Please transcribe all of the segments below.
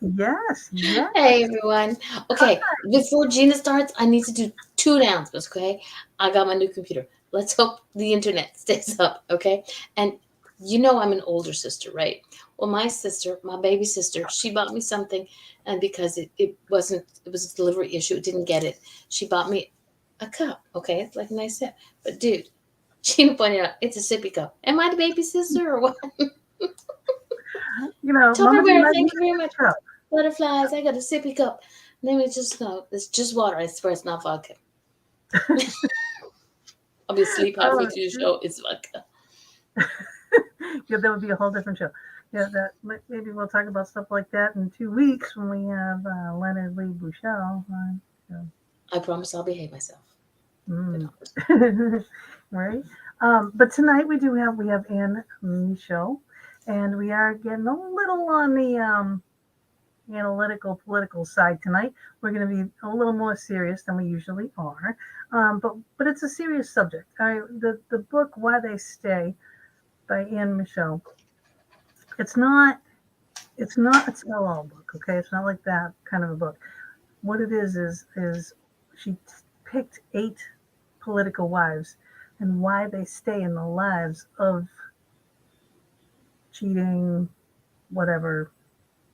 Yes, yes. Hey everyone. Okay, before Gina starts, I need to do two announcements, okay? I got my new computer. Let's hope the internet stays up, okay? And you know I'm an older sister, right? Well, my sister, my baby sister, she bought me something, and because it was a delivery issue, it didn't get it. She bought me a cup, okay? It's like a nice sip. But dude, Gina pointed out it's a sippy cup. Am I the baby sister or what? Mama D Tupperware, might thank need you very a much. cup. Butterflies, I got a sippy cup. Let me just know. It's just water. I swear it's not vodka. I'll be asleep halfway Oh, through the shoot. show. It's vodka. Yeah, that would be a whole different show. Yeah, that maybe we'll talk about stuff like that in 2 weeks when we have Leonard Lee Bouchel on. So, I promise I'll behave myself. I mm. promise. Right. But tonight we have Anne Michaud, and we are getting a little on the analytical political side tonight. We're going to be a little more serious than we usually are, but it's a serious subject. The book Why They Stay by Anne Michaud. It's not it's not a tell-all book. Okay, it's not like that kind of a book. What it is she picked 8 political wives and why they stay in the lives of cheating, whatever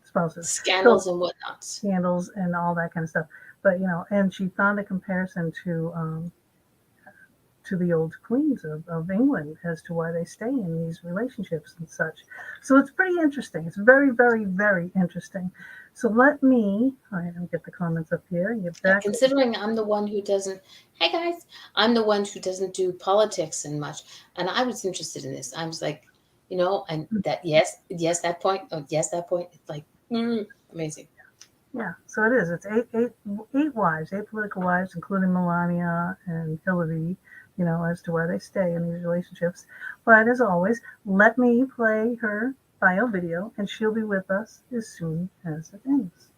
spouses. So Scandals and whatnots. scandals and all that kind of stuff. But and she found a comparison to the old queens of England as to why they stay in these relationships and such. So it's pretty interesting. It's very, very, very interesting. So all right, let me get the comments up here and get And back. considering I'm the one who doesn't, hey guys, I'm the one who doesn't do politics and much. And I was interested in this. I was like, and that, yes, that point. Oh, yes, that point. It's like, amazing. Yeah, so it is. It's eight wives, 8 political wives, including Melania and Hillary, as to why they stay in these relationships. But as always, let me play her bio video, and she'll be with us as soon as it ends.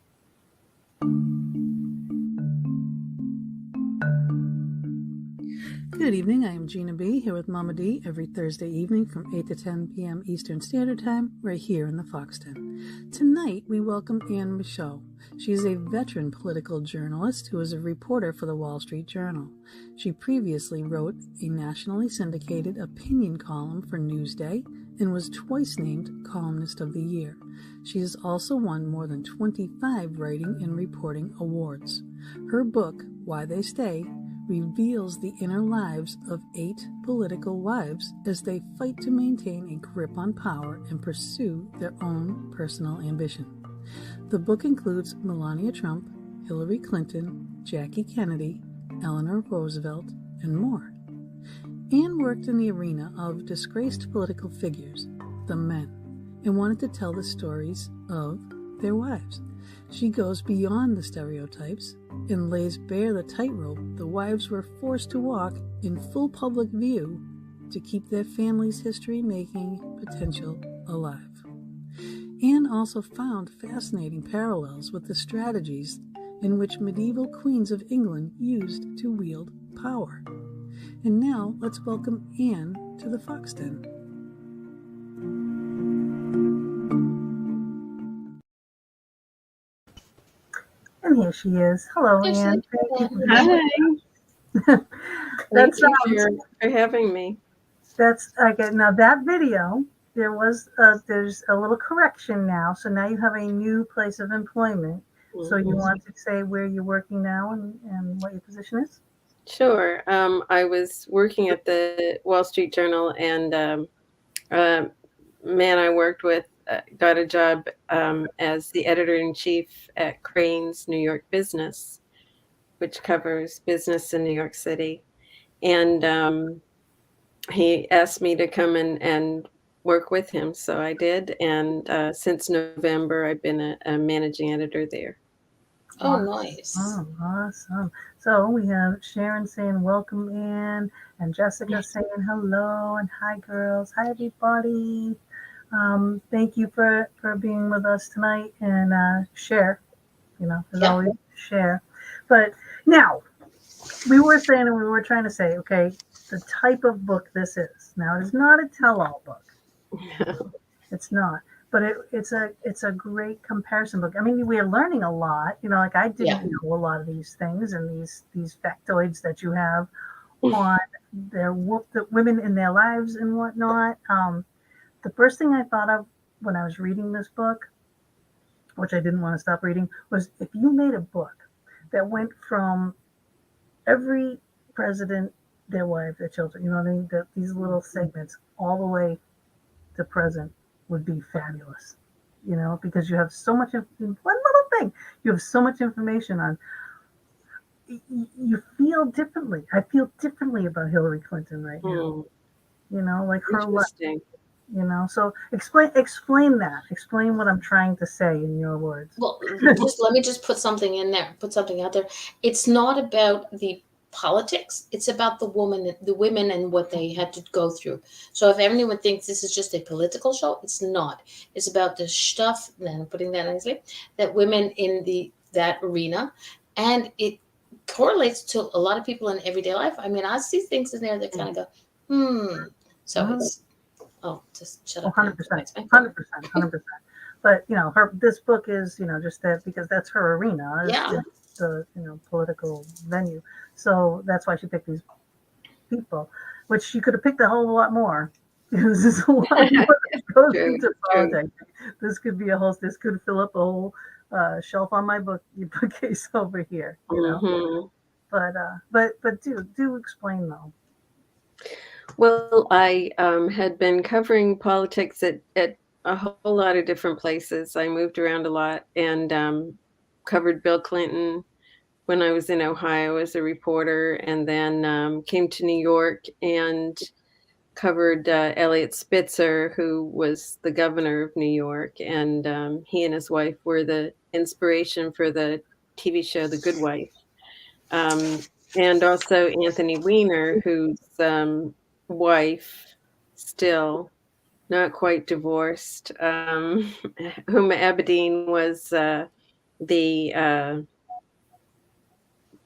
Good evening. I am Gina B. here with Mama D every Thursday evening from 8 to 10 p.m. Eastern Standard Time, right here in the Fox Den. Tonight, we welcome Anne Michaud. She is a veteran political journalist who is a reporter for the Wall Street Journal. She previously wrote a nationally syndicated opinion column for Newsday and was twice named Columnist of the Year. She has also won more than 25 writing and reporting awards. Her book, Why They Stay, reveals the inner lives of 8 political wives as they fight to maintain a grip on power and pursue their own personal ambition. The book includes Melania Trump, Hillary Clinton, Jackie Kennedy, Eleanor Roosevelt, and more. Anne worked in the arena of disgraced political figures, the men, and wanted to tell the stories of their wives. She goes beyond the stereotypes and lays bare the tightrope the wives were forced to walk in full public view to keep their family's history-making potential alive. Anne also found fascinating parallels with the strategies in which medieval queens of England used to wield power. And now let's welcome Anne to the Fox Den. And here she is. Hello, Actually, Anne. Thank you for being Hi, with us. thank That's you for having me. that's okay. Now that video, there's a little correction now. So now you have a new place of employment. So you Mhm. want to say where you're working now and what your position is? Sure. I was working at the Wall Street Journal, and a man I worked with got a job as the editor in chief at Crane's New York Business, which covers business in New York City. And he asked me to come and work with him, so I did. And since November, I've been a managing editor there. oh, nice. Awesome, awesome. So we have Sharon saying welcome in, and Jessica saying hello and hi girls, hi everybody. Thank you for being with us tonight and share. As Yep. always, share. But now we were saying and we were trying to say, okay, the type of book this is. Now it is not a tell-all book. It's not. but it's a great comparison book. I mean, we are learning a lot. Like I Yeah. didn't know a lot of these things and these factoids that you have on the women in their lives and whatnot. The first thing I thought of when I was reading this book, which I didn't want to stop reading, was if you made a book that went from every president, their wife, their children, you know what I mean? These little segments all the way to present would be fabulous. Because you have so much, one little thing, you have so much information on. You feel differently. I feel differently about Hillary Clinton right now. Like her life. Interesting. So explain that. Explain what I'm trying to say in your words. Well, let me just put something in there, put something out there. It's not about the politics. It's about the women and what they had to go through. So if anyone thinks this is just a political show, it's not. It's about the stuff, and I'm putting that nicely, that women in that arena, and it correlates to a lot of people in everyday life. I mean, I see things in there that kind of go, So it's just shut up. 100%, 100%, 100%. But this book is just that because that's her arena. Yeah. The political venue. So that's why she picked these people, which she could have picked a whole lot more. Because there's a lot more that goes into politics. This could be this could fill up a whole shelf on my bookcase over here. But do explain though. Well, I had been covering politics at a whole lot of different places. I moved around a lot and covered Bill Clinton when I was in Ohio as a reporter, and then came to New York and covered Eliot Spitzer, who was the governor of New York, and he and his wife were the inspiration for the TV show The Good Wife. And also Anthony Weiner, whose wife, still not quite divorced, Huma Abedin was the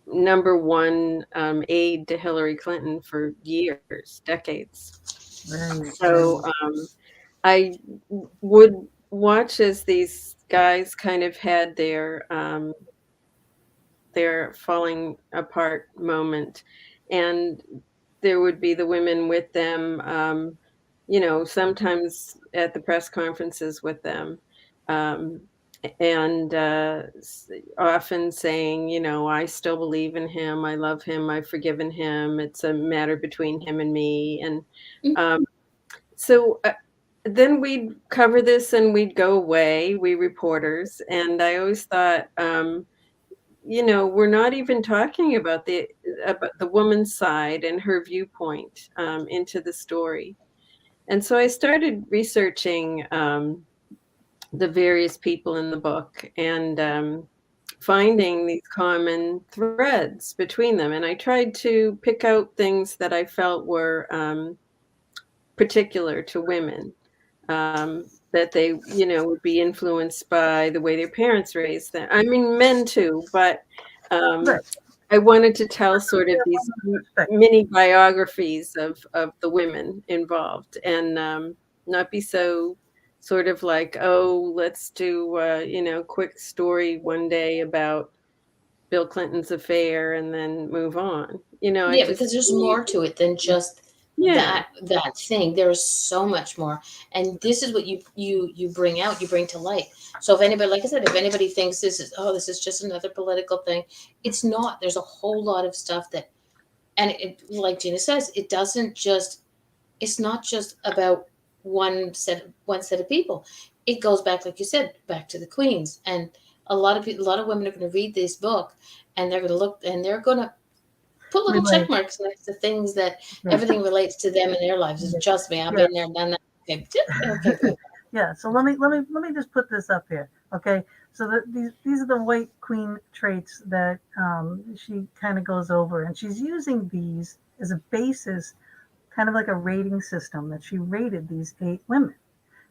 number one aide to Hillary Clinton for years, decades. So I would watch as these guys kind of had their falling apart moment, and there would be the women with them, sometimes at the press conferences with them, and often saying, I still believe in him, I love him, I've forgiven him, it's a matter between him and me. And so then we'd cover this and we'd go away, we reporters, and I always thought, we're not even talking about the woman's side and her viewpoint into the story. And so I started researching the various people in the book and finding these common threads between them. And I tried to pick out things that I felt were particular to women, that they, would be influenced by the way their parents raised them. I mean, men too, but I wanted to tell sort of these mini biographies of the women involved, and not be so sort of like, oh, let's do quick story one day about Bill Clinton's affair and then move on. Because there's more to it than just that thing. There's so much more, and this is what you bring out, you bring to light. So if anybody, like I said, if anybody thinks this is just another political thing, it's not. There's a whole lot of stuff that, and like Gina says, it's not just about one set of people. It goes back, like you said, back to the queens, and a lot of women are going to read this book, and they're going to look, and they're going to put little check marks next to things that everything relates to them in their lives. And trust me, I've been there, done that. Okay, good. Yeah. So let me just put this up here. Okay. So these are the white queen traits that she kind of goes over, and she's using these as a basis, kind of like a rating system that she rated these 8 women.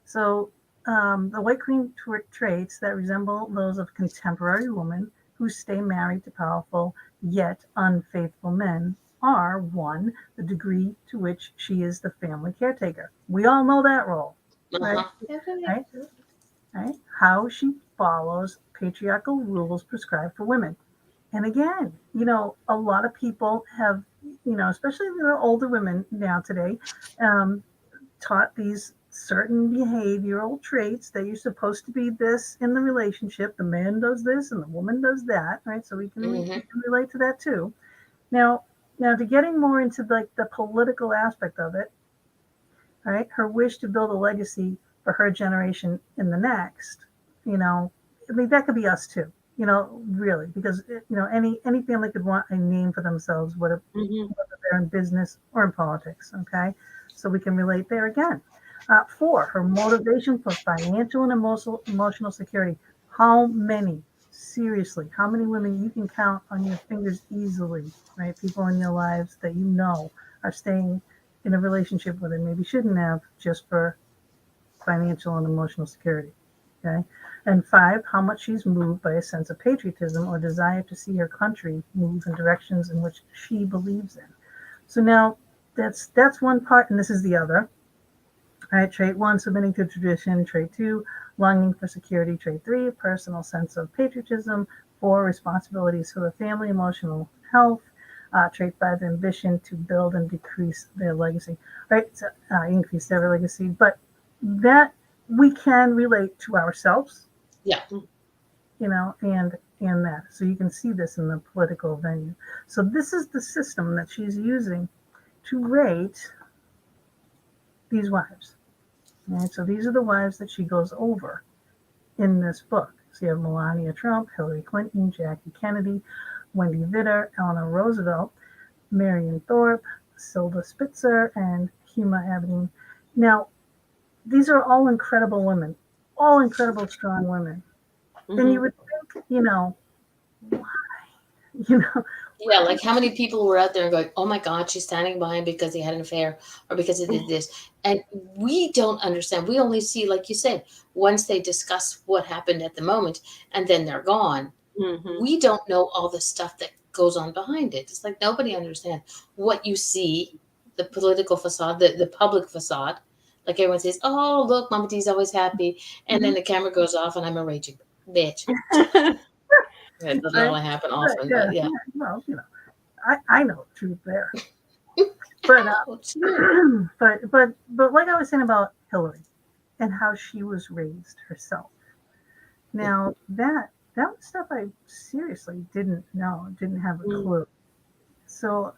So the white queen traits that resemble those of contemporary women who stay married to powerful yet unfaithful men are: 1, the degree to which she is the family caretaker. We all know that role, right? Uh-huh. Right? right? How she follows patriarchal rules prescribed for women. And again, a lot of people have, especially older women now today, um, taught these certain behavioral traits that you're supposed to be this in the relationship. The man does this and the woman does that, right? So we Hmm. can relate to that too. Now, now to getting more into like the political aspect of it, right? Her wish to build a legacy for her generation in the next, you know, I mean that could be us too, really, because any family could want a name for themselves, whether Hmm. they're in business or in politics. Okay, so we can relate there again. Four, her motivation for financial and emotional security. How many? Seriously, how many women you can count on your fingers easily, right? People in your lives that are staying in a relationship where they maybe shouldn't have just for financial and emotional security. Okay. And five, how much she's moved by a sense of patriotism or desire to see her country move in directions in which she believes in. So now that's one part, and this is the other. All right, trait one, submitting to tradition. Trait two, longing for security. Trait three, personal sense of patriotism. Four, responsibilities for the family, emotional health. Trait five, ambition to build and decrease their legacy. Right, so, increase their legacy. But that we can relate to ourselves, Yeah. and that. So you can see this in the political venue. So this is the system that she's using to rate these wives. Right? So these are the wives that she goes over in this book. So you have Melania Trump, Hillary Clinton, Jackie Kennedy, Wendy Vitter, Eleanor Roosevelt, Marion Thorpe, Silva Spitzer, and Huma Abedin. Now, these are all incredible women, all incredible strong women. And you Hmm. would think, you know, Yeah, like how many people were out there and going, "Oh my God, she's standing by him because he had an affair or because he did this," and we don't understand. We only see, like you said, once they discuss what happened at the moment, and then they're gone. Hmm. We don't know all the stuff that goes on behind it. It's like nobody understands what you see, the political facade, the public facade. Like everyone says, "Oh, look, Mama D's always happy," and then mhm, the camera goes off, and I'm a raging bitch. It doesn't right, really happen right, often, yeah, but yeah. yeah. Well, I know the truth there, but Oh, too. but like I was saying about Hillary and how she was raised herself. Now that was stuff I seriously didn't know, didn't have a Mm. clue. So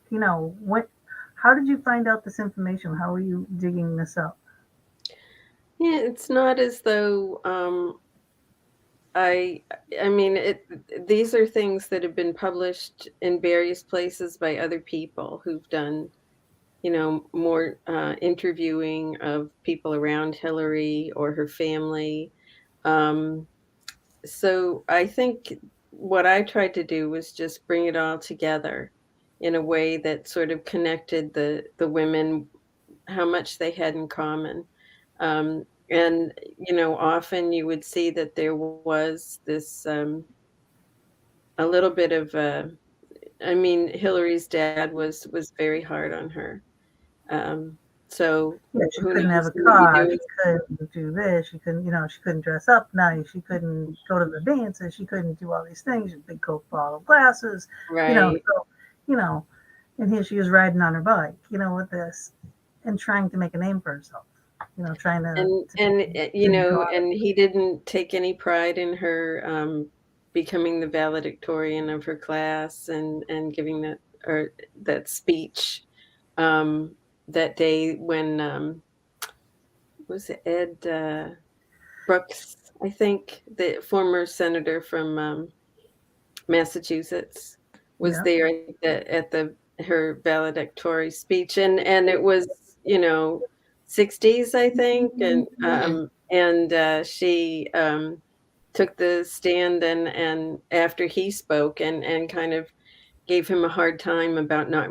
what? How did you find out this information? How are you digging this up? Yeah, it's not as though I I mean these are things that have been published in various places by other people who've done, more interviewing of people around Hillary or her family. Um, so I think what I tried to do was just bring it all together in a way that sort of connected the women, how much they had in common. And often you would see that there was this a little bit of I mean, Hillary's dad was very hard on her. Um, so Yeah, she who couldn't have knows, a maybe car. there She was couldn't do this. She couldn't, she couldn't dress up nice. She couldn't go to the dances. She couldn't do all these things. Big Coke bottle glasses, right. So, you know, and here she is riding on her bike, with this, and trying to make a name for herself. Trying to be And a good daughter. and he didn't take any pride in her becoming the valedictorian of her class and giving that speech um, that day when was it Ed Brooks, I think, the former senator from Massachusetts, was Yeah, there at the her valedictory speech, and it was, 60s, I think, Hmm. and she took the stand and after he spoke and kind of gave him a hard time about not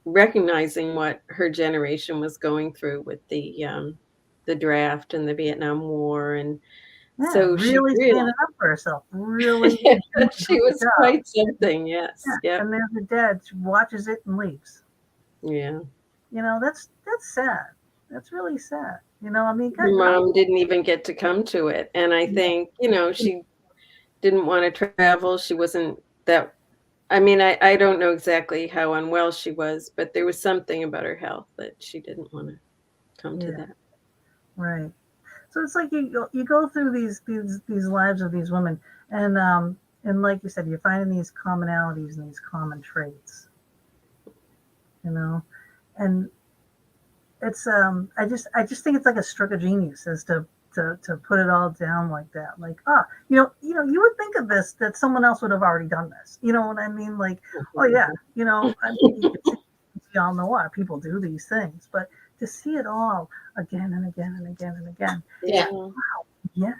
recognizing what her generation was going through with the draft and the Vietnam War, and yeah, so she really really standing up for herself. Really doing she a good was job. quite something, Yeah, yes, yep, and there's her dad. She watches it and leaves. yeah. That's sad. That's really sad. I mean, Her mom didn't even get to come to it. And I think, she didn't want to travel. She wasn't that, I mean, I don't know exactly how unwell she was, but there was something about her health that she didn't want to come to yeah, that. right. So it's like you go through these lives of these women, and like you said, you're finding these commonalities and these common traits, you know, and it's I just think it's like a stroke of genius as to put it all down like that. Like, you would think of this that someone else would have already done this. You know what I mean? Like, oh yeah, I mean, you could see, we all know why people do these things, but to see it all again and again and again and again, Yeah. wow, yeah,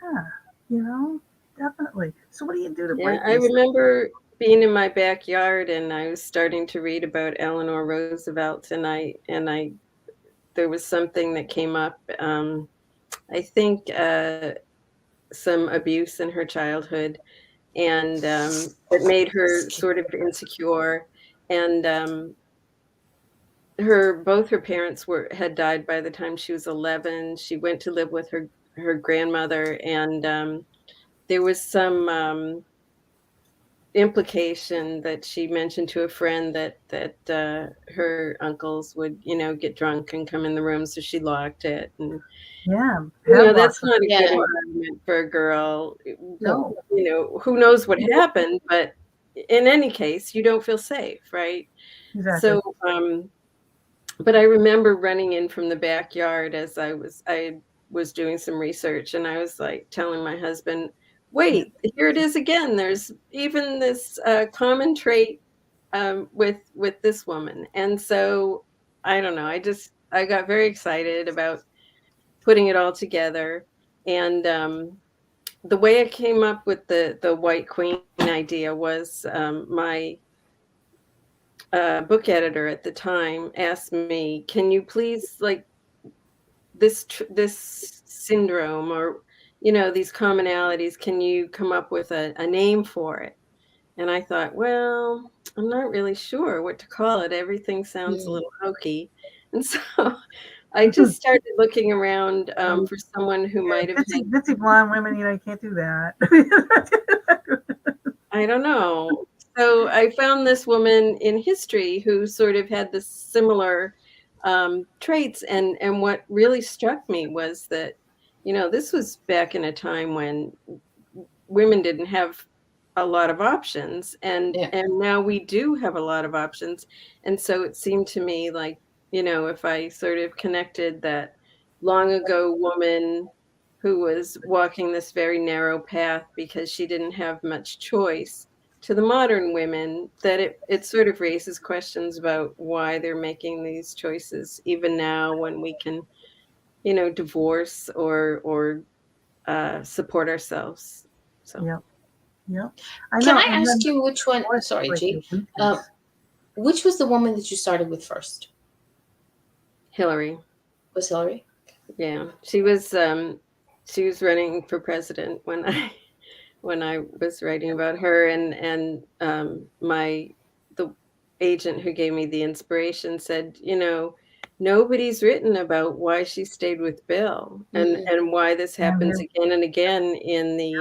you know, definitely. So what do you do to Yeah, break I these? remember being in my backyard and I was starting to read about Eleanor Roosevelt, and I there was something that came up. I think some abuse in her childhood, and it made her sort of insecure. And both her parents had died by the time she was 11. She went to live with her grandmother, and there was some implication that she mentioned to a friend that her uncles would, get drunk and come in the room, so she locked it. And Yeah, have lots that's of not a good Yeah. environment for a girl. no, Who knows what happened, but in any case, you don't feel safe, right? exactly. So, but I remember running in from the backyard as I was doing some research, and I was like telling my husband, Yeah, "Wait, here it is again. There's even this common trait with this woman." And so I don't know. I got very excited about putting it all together, and the way I came up with the White Queen idea was my book editor at the time asked me, "Can you please, like, this syndrome, or these commonalities, can you come up with a name for it?" And I thought, well, I'm not really sure what to call it. Everything sounds a Mm. little hokey. And so I just started looking around for someone who might have bitsy had, bitsy blonde women, you can't do that. I don't know. So I found this woman in history who sort of had the similar traits, and what really struck me was that, this was back in a time when women didn't have a lot of options, Yeah. and now we do have a lot of options. And so it seemed to me like, if I sort of connected that long ago woman who was walking this very narrow path because she didn't have much choice, to the modern women, that it sort of raises questions about why they're making these choices even now, when we can, divorce or support ourselves. So Yep, yep. I Can know. I And ask then you which one? divorce is Sorry, like your G. weakness. Which was the woman that you started with first? Hillary. Was Hillary? Yeah, she was running for president when I was writing about her, and the agent who gave me the inspiration said, nobody's written about why she stayed with Bill, and Mm-mm. and why this And happens again and again in the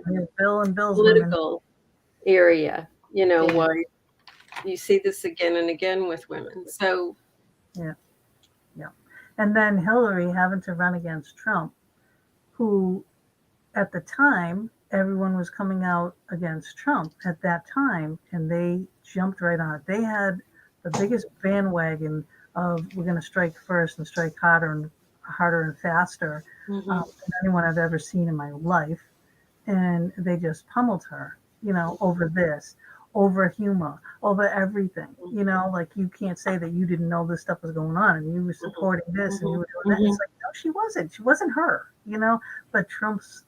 here's Bill and Bill's women. political area. Yeah. Why you see this again and again with women. So Yeah, yeah. And then Hillary having to run against Trump, who at the time everyone was coming out against Trump at that time, and they jumped right on it. They had the biggest bandwagon of we're going to strike first and strike harder and faster mhm. than anyone I've ever seen in my life. And they just pummeled her, over this, over humor, over everything. Like you can't say that you didn't know this stuff was going on and you were supporting this and you Mhm, were doing that. mhm. It's like, no, she wasn't. She wasn't her, But Trump's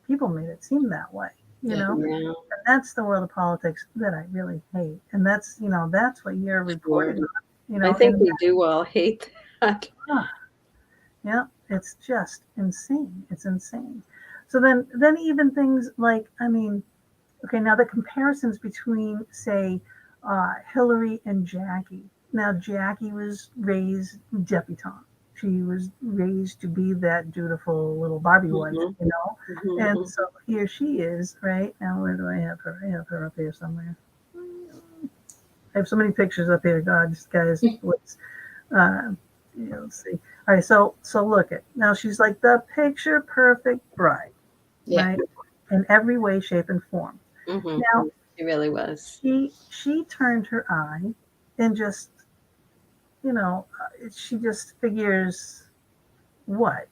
people made it seem that way, Yeah. Yeah, And that's the world of politics that I really hate. And that's what you're sure. reporting on, I think and we do all hate that. uh, yeah, it's just insane. It's insane. So then even things like, I mean, okay, now the comparisons between, say, Hillary and Jackie. Now, Jackie was raised debutante. She was raised to be that dutiful little Barbie wife, Mhm. you know. And Mhm. so here she is, right? Now where do I have her? I have her up here somewhere. I have so many pictures up here. God, this guy's what's uh let's see. All right, so look at now she's like the picture perfect bride, Yeah. right? In every way, shape, and form. Mhm. Now It really was. she turned her eye and just she just figures what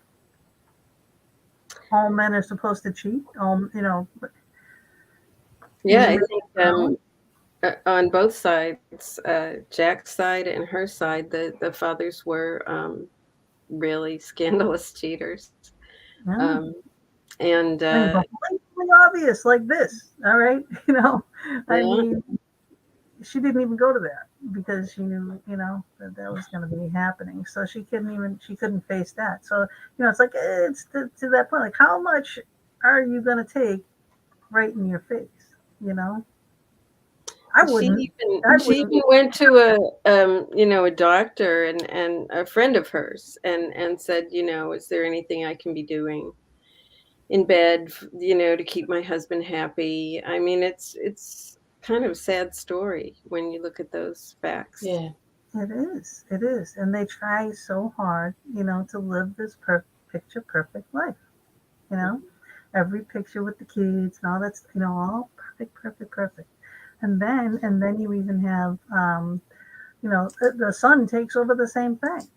all men are supposed to cheat. All Yeah, these I men think on both sides, Jack's side and her side, the fathers were really scandalous cheaters. yeah. Um, and I mean, blatantly obvious like this. All right, I yeah, mean, she didn't even go to that because she knew, that that was going to be happening. So she couldn't face that. So it's like it's to that point. Like, how much are you going to take right in your face? You know, I she wouldn't. even I she wouldn't. even went to a doctor and a friend of hers and said, is there anything I can be doing in bed, to keep my husband happy? I mean, it's kind of a sad story when you look at those facts. Yeah. It is. It is. And they try so hard, to live this picture perfect life. You know, every picture with the kids and all that's, all perfect, perfect, perfect. And then you even have, the son takes over the same thing,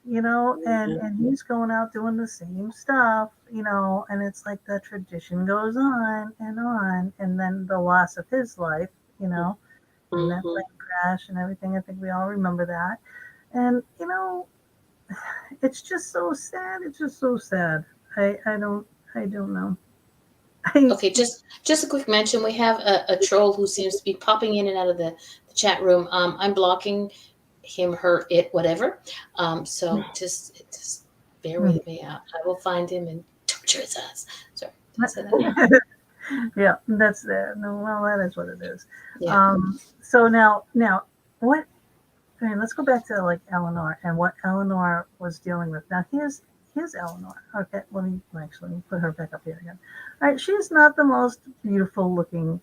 and he's going out doing the same stuff, and it's like the tradition goes on, and then the loss of his life, you know, and that Hmm. plane crash and everything. I think we all remember that. And it's just so sad. It's just so sad. I don't know. I Okay, just a quick mention. We have a troll who seems to be popping in and out of the chat room. I'm blocking him, her, it, whatever. So just bear with me. I will find him and torture his ass. Sorry, did I say that? yeah, that's that. No, well, that is what it is. Yeah. So now, what? I mean, let's go back to like Eleanor and what Eleanor was dealing with. Now, here's Eleanor. Okay, let me put her back up here again. All right, she's not the most beautiful looking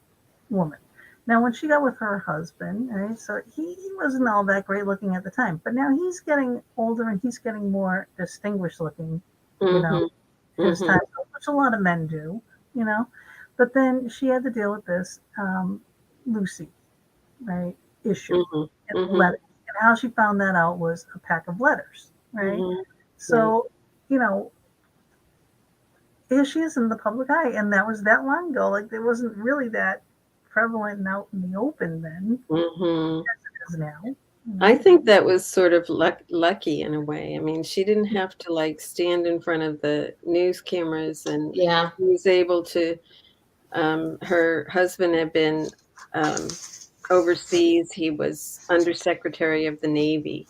woman. Now, when she got with her husband, all right, so he wasn't all that great looking at the time, but now he's getting older and he's getting more distinguished looking, you know, Hmm. his Hmm. time, which a lot of men do, you know. But then she had to deal with this Lucy, right, issue Hmm. and Hmm. letters. And how she found that out was a pack of letters, right? Hmm. Right. So, you know, here she is in the public eye, and that was that long ago. Like, it wasn't really that prevalent and out in the open then Hmm. as it is now. You I know? think that was sort of lucky in a way. I mean, she didn't have to like stand in front of the news cameras, and Yeah. she was able to. Her husband had been um, overseas. He was Undersecretary of the Navy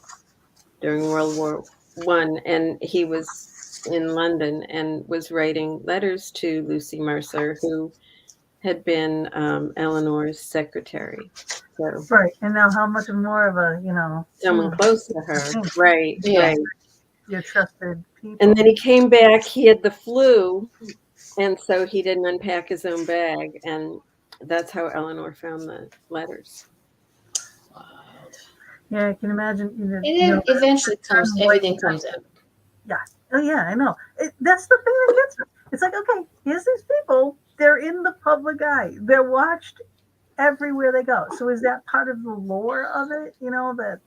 during World War I, and he was in London and was writing letters to Lucy Mercer, who had been Eleanor's secretary. So Right. And now, how much more of a, someone close to her. Right, Yeah. right. your trusted And people. then he came back, he had the flu, and so he didn't unpack his own bag. And that's how Eleanor found the letters. Wild. Yeah, I can imagine, It eventually comes. turning white. Everything comes out. Yeah. Oh, yeah, I know. That's the thing that gets me. It's like, okay, here's these people. They're in the public eye. They're watched everywhere they go. So is that part of the lore of it?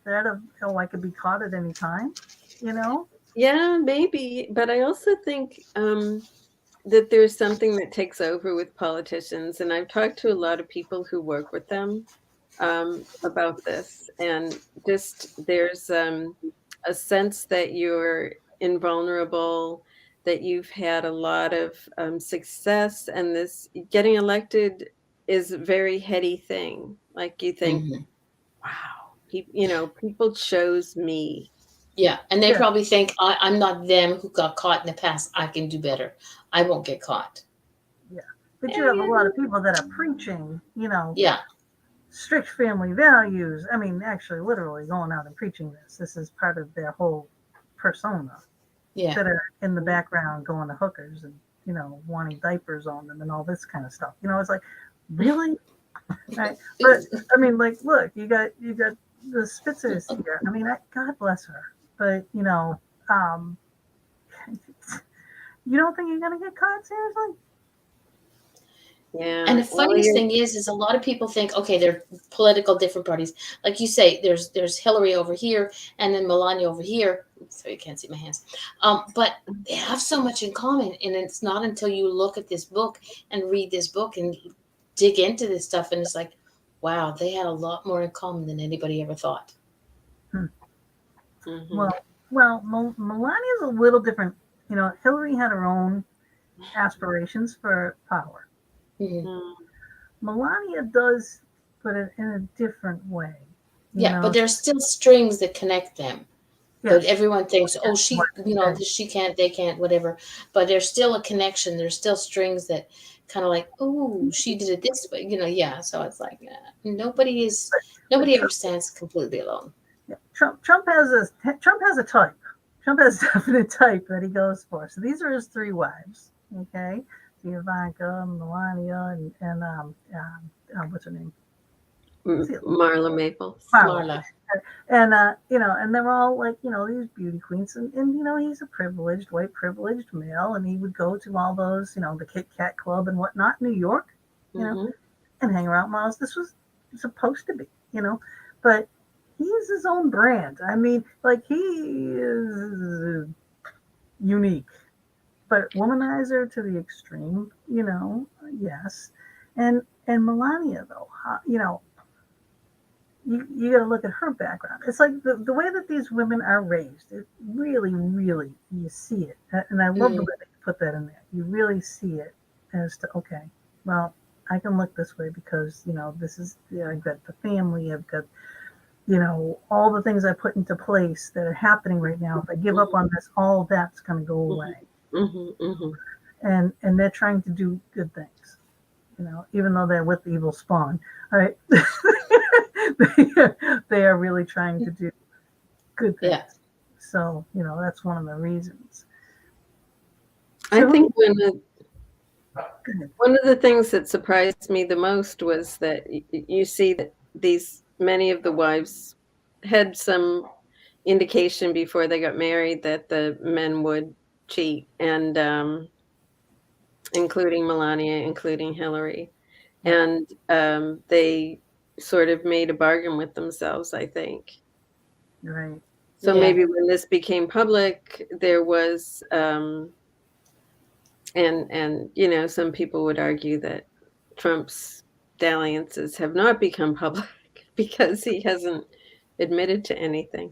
That of I could be caught at any time. You know. Yeah, maybe. But I also think that there's something that takes over with politicians. And I've talked to a lot of people who work with them about this. And just there's a sense that you're invulnerable, that you've had a lot of success, and this getting elected is a very heady thing. Like you think, Hmm. wow, people chose me. Yeah, and they Yeah. probably think I'm not them who got caught in the past. I can do better. I won't get caught. Yeah. But you have a lot And of people that are preaching. yeah, Strict family values. I mean, actually, literally going out and preaching this. This is part of their whole persona. Yeah. that are in the background going to hookers and, wanting diapers on them and all this kind of stuff. It's like, really? Right. But I mean, like, look, you got the Spitzers here. I mean, God bless her. But, um, you don't think you're going to get caught seriously? Yeah. And the Well, funniest thing is a lot of people think, okay, they're political different parties. Like you say, there's Hillary over here and then Melania over here. So you can't see my hands. But they have so much in common, and it's not until you look at this book and read this book and dig into this stuff, and it's like, wow, they had a lot more in common than anybody ever thought. Hmm. mm-hmm. Melania's a little different. Hillary had her own aspirations for power. Mhm. Mm. Melania does, but in a different way. Yeah, but there's still strings that connect them. But Yes. everyone thinks, oh, she, Right. she can't, they can't, whatever. But there's still a connection. There's still strings that kind of like, oh, she did it this way, yeah. So it's like, nobody ever stands completely alone. Yeah. Trump has a type. Trump has a definite type that he goes for. So these are his three wives. Okay, so Ivanka, Melania, and what's her name? Marla Maples. Marla. And and they're all like these beauty queens, and he's a white privileged male, and he would go to all those the Kit Kat Club and whatnot in New York, Mm-hmm. and hang around miles. This was supposed to be, but he's his own brand. I mean, like he is unique, but womanizer to the extreme, yes. And Melania though, you got to look at her background. It's like the way that these women are raised. It really, really, you see it, and I love the way they put that in there. You really see it as to okay, well, I can look this way because this is I've got the family, I've got all the things I put into place that are happening right now. If I give up on this, all that's going to go away. Mm-hmm. Mm-hmm. And they're trying to do good things, even though they're with the evil spawn. All right. they are really trying to do good things. Yeah. So, that's one of the reasons. I think one of the things that surprised me the most was that you see that many of the wives had some indication before they got married that the men would cheat, and including Melania, including Hillary, and they sort of made a bargain with themselves, I think. Right. So maybe when this became public, there was, and some people would argue that Trump's dalliances have not become public because he hasn't admitted to anything.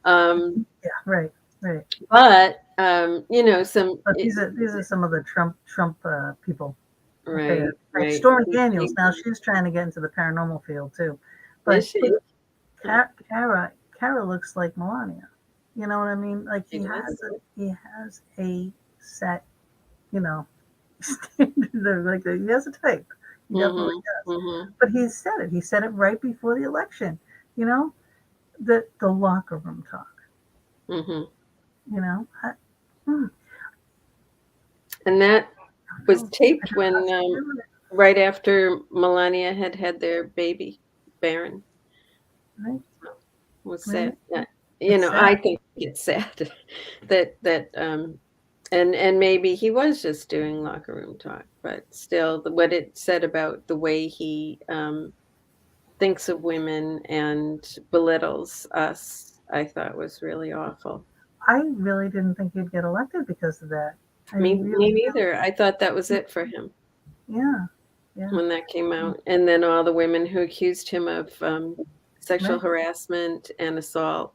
Yeah. Right. But But these are some of the Trump people. Right. Like Stormy Daniels. Now she's trying to get into the paranormal field too. But is she? Kara looks like Melania. You know what I mean? Like he has a set, standard. Like he has a type. He definitely does. Mm-hmm. But he said it. He said it right before the election. The locker room talk. Mm-hmm. Hmm. And that was taped when right after Melania had their baby, Baron. Right. Was sad. I think it's sad that and maybe he was just doing locker room talk, but still, what it said about the way he thinks of women and belittles us, I thought was really awful. I really didn't think he'd get elected because of that. Me neither. I thought that was it for him. Yeah. When that came out, and then all the women who accused him of sexual harassment and assault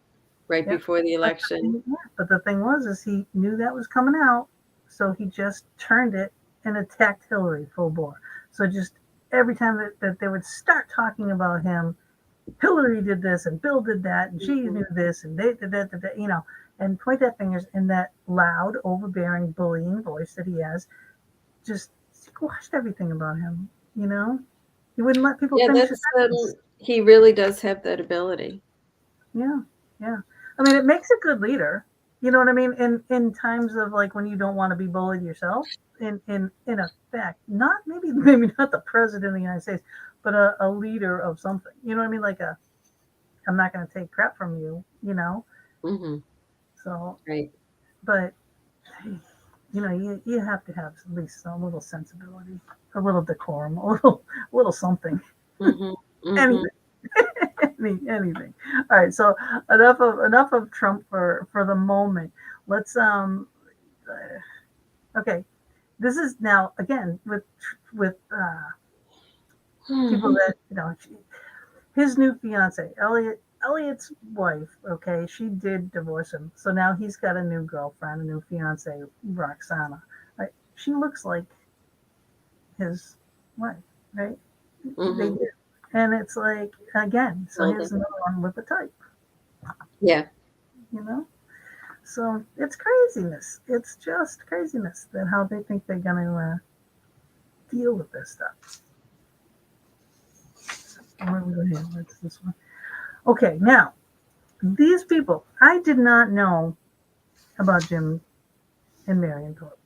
right before the election. But the thing was, is he knew that was coming out, so he just turned it and attacked Hillary full bore. So just every time that they would start talking about him, Hillary did this and Bill did that and she knew this and they did that, and point that fingers in that loud, overbearing, bullying voice that he has, just squashed everything about him. He wouldn't let people finish his sentence. He really does have that ability. Yeah. I mean, it makes a good leader. You know what I mean? In times of like when you don't want to be bullied yourself, in effect, not maybe not the president of the United States, but a leader of something. You know what I mean? Like I'm not going to take crap from you. You know. Mm-hmm. So, Right. but you have to have at least a little sensibility, a little decorum, a little something, Mm-hmm. Mm-hmm. anything, anything. All right, so enough of Trump for the moment. Let's okay. This is now again with people that his new fiance, Elliot's wife. Okay, she did divorce him, so now he's got a new girlfriend, a new fiance, Roxana. Right? She looks like his wife, right? They Mm-hmm. do, and it's like again. So Well, here's another one with the type, yeah. you know. So it's craziness. It's just craziness that how they think they're gonna deal with this stuff. Where we go here? What's this one? Okay, now these people, I did not know about Jim and Marion Thorpe.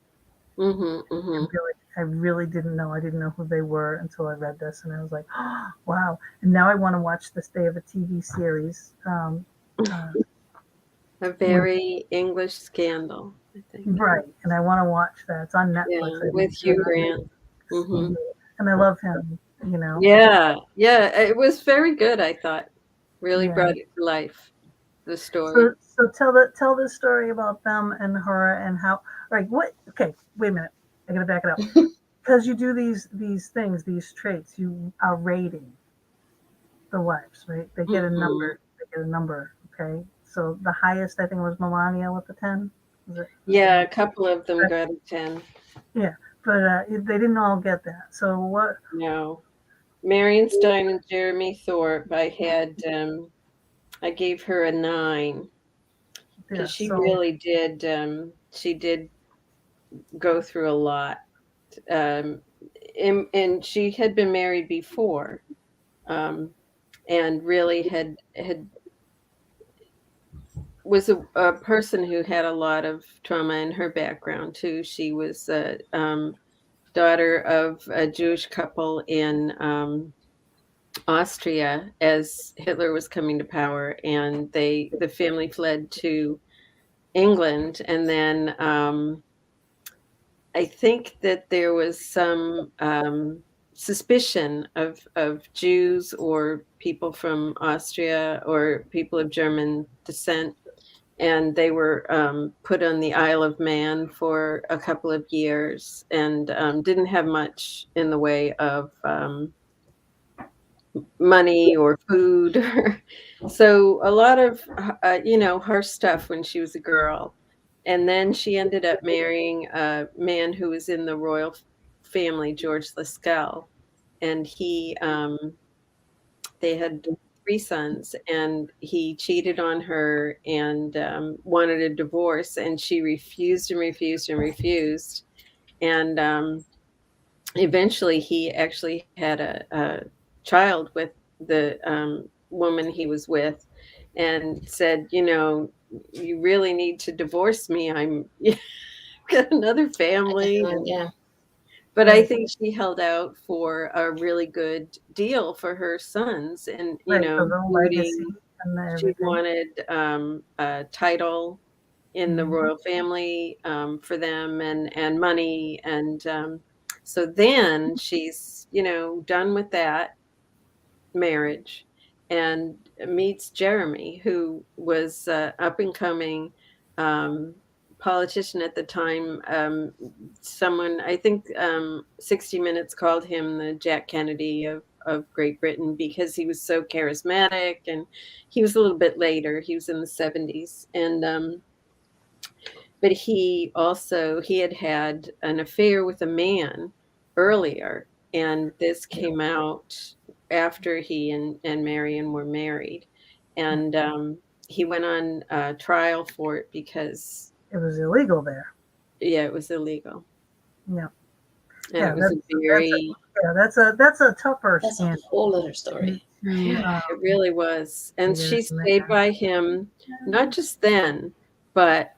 Mm-hmm. Mm-hmm. I really didn't know. I didn't know who they were until I read this, and I was like, oh, wow. And now I want to watch this. They have a TV series. Uh, A with, very English scandal, I think. right, and I want to watch that. It's on Netflix. Yeah, with Hugh Grant. Mm-hmm. And I love him. You know. Yeah, yeah. It was very good, I thought. Really Yeah. brought it to life, the story. So tell the story about them and her and how. Right. What? Okay. Wait a minute. I gotta back it up. Because you do these things, these traits, you are rating the wives, right? They get a Mm-hmm. number. They get a number. Okay. So the highest I think was Melania with the 10. Was Yeah, it a couple of them got a 10. yeah, but they didn't all get that. So what? No. Marion Stein and Jeremy Thorpe, I gave her a 9 Yeah. because she So really did, she did go through a lot. Um, and she had been married before, um, and really had was a person who had a lot of trauma in her background too. She was a daughter of a Jewish couple in Austria as Hitler was coming to power, and the family fled to England, and then I think that there was some suspicion of Jews or people from Austria or people of German descent, and they were put on the Isle of Man for a couple of years and didn't have much in the way of money or food. So a lot of her stuff when she was a girl, and then she ended up marrying a man who was in the royal family, George Lascelles, and they had 3 sons, and he cheated on her and wanted a divorce, and she refused and refused and refused, and eventually he actually had a child with the woman he was with, and said, you really need to divorce me. I'm got another family. Yeah. But I right, think she held out for a really good deal for her sons, and right. For the legacy including and she everything. wanted a title in the Mm-hmm. royal family for them, and money, and so then she's done with that marriage and meets Jeremy, who was up and coming um, politician at the time. Someone, I think, 60 Minutes called him the Jack Kennedy of Great Britain because he was so charismatic, and he was a little bit later. He was in the 70s, and but he had had an affair with a man earlier, and this Yeah. came out after he and Marion were married, and he went on trial for it because It was illegal there. yeah, it was illegal, Yeah. and it Yeah. was a That's very that's a tougher That's a scandal whole other to, story. to yeah, it really was, and get she in stayed there. by him not just then, but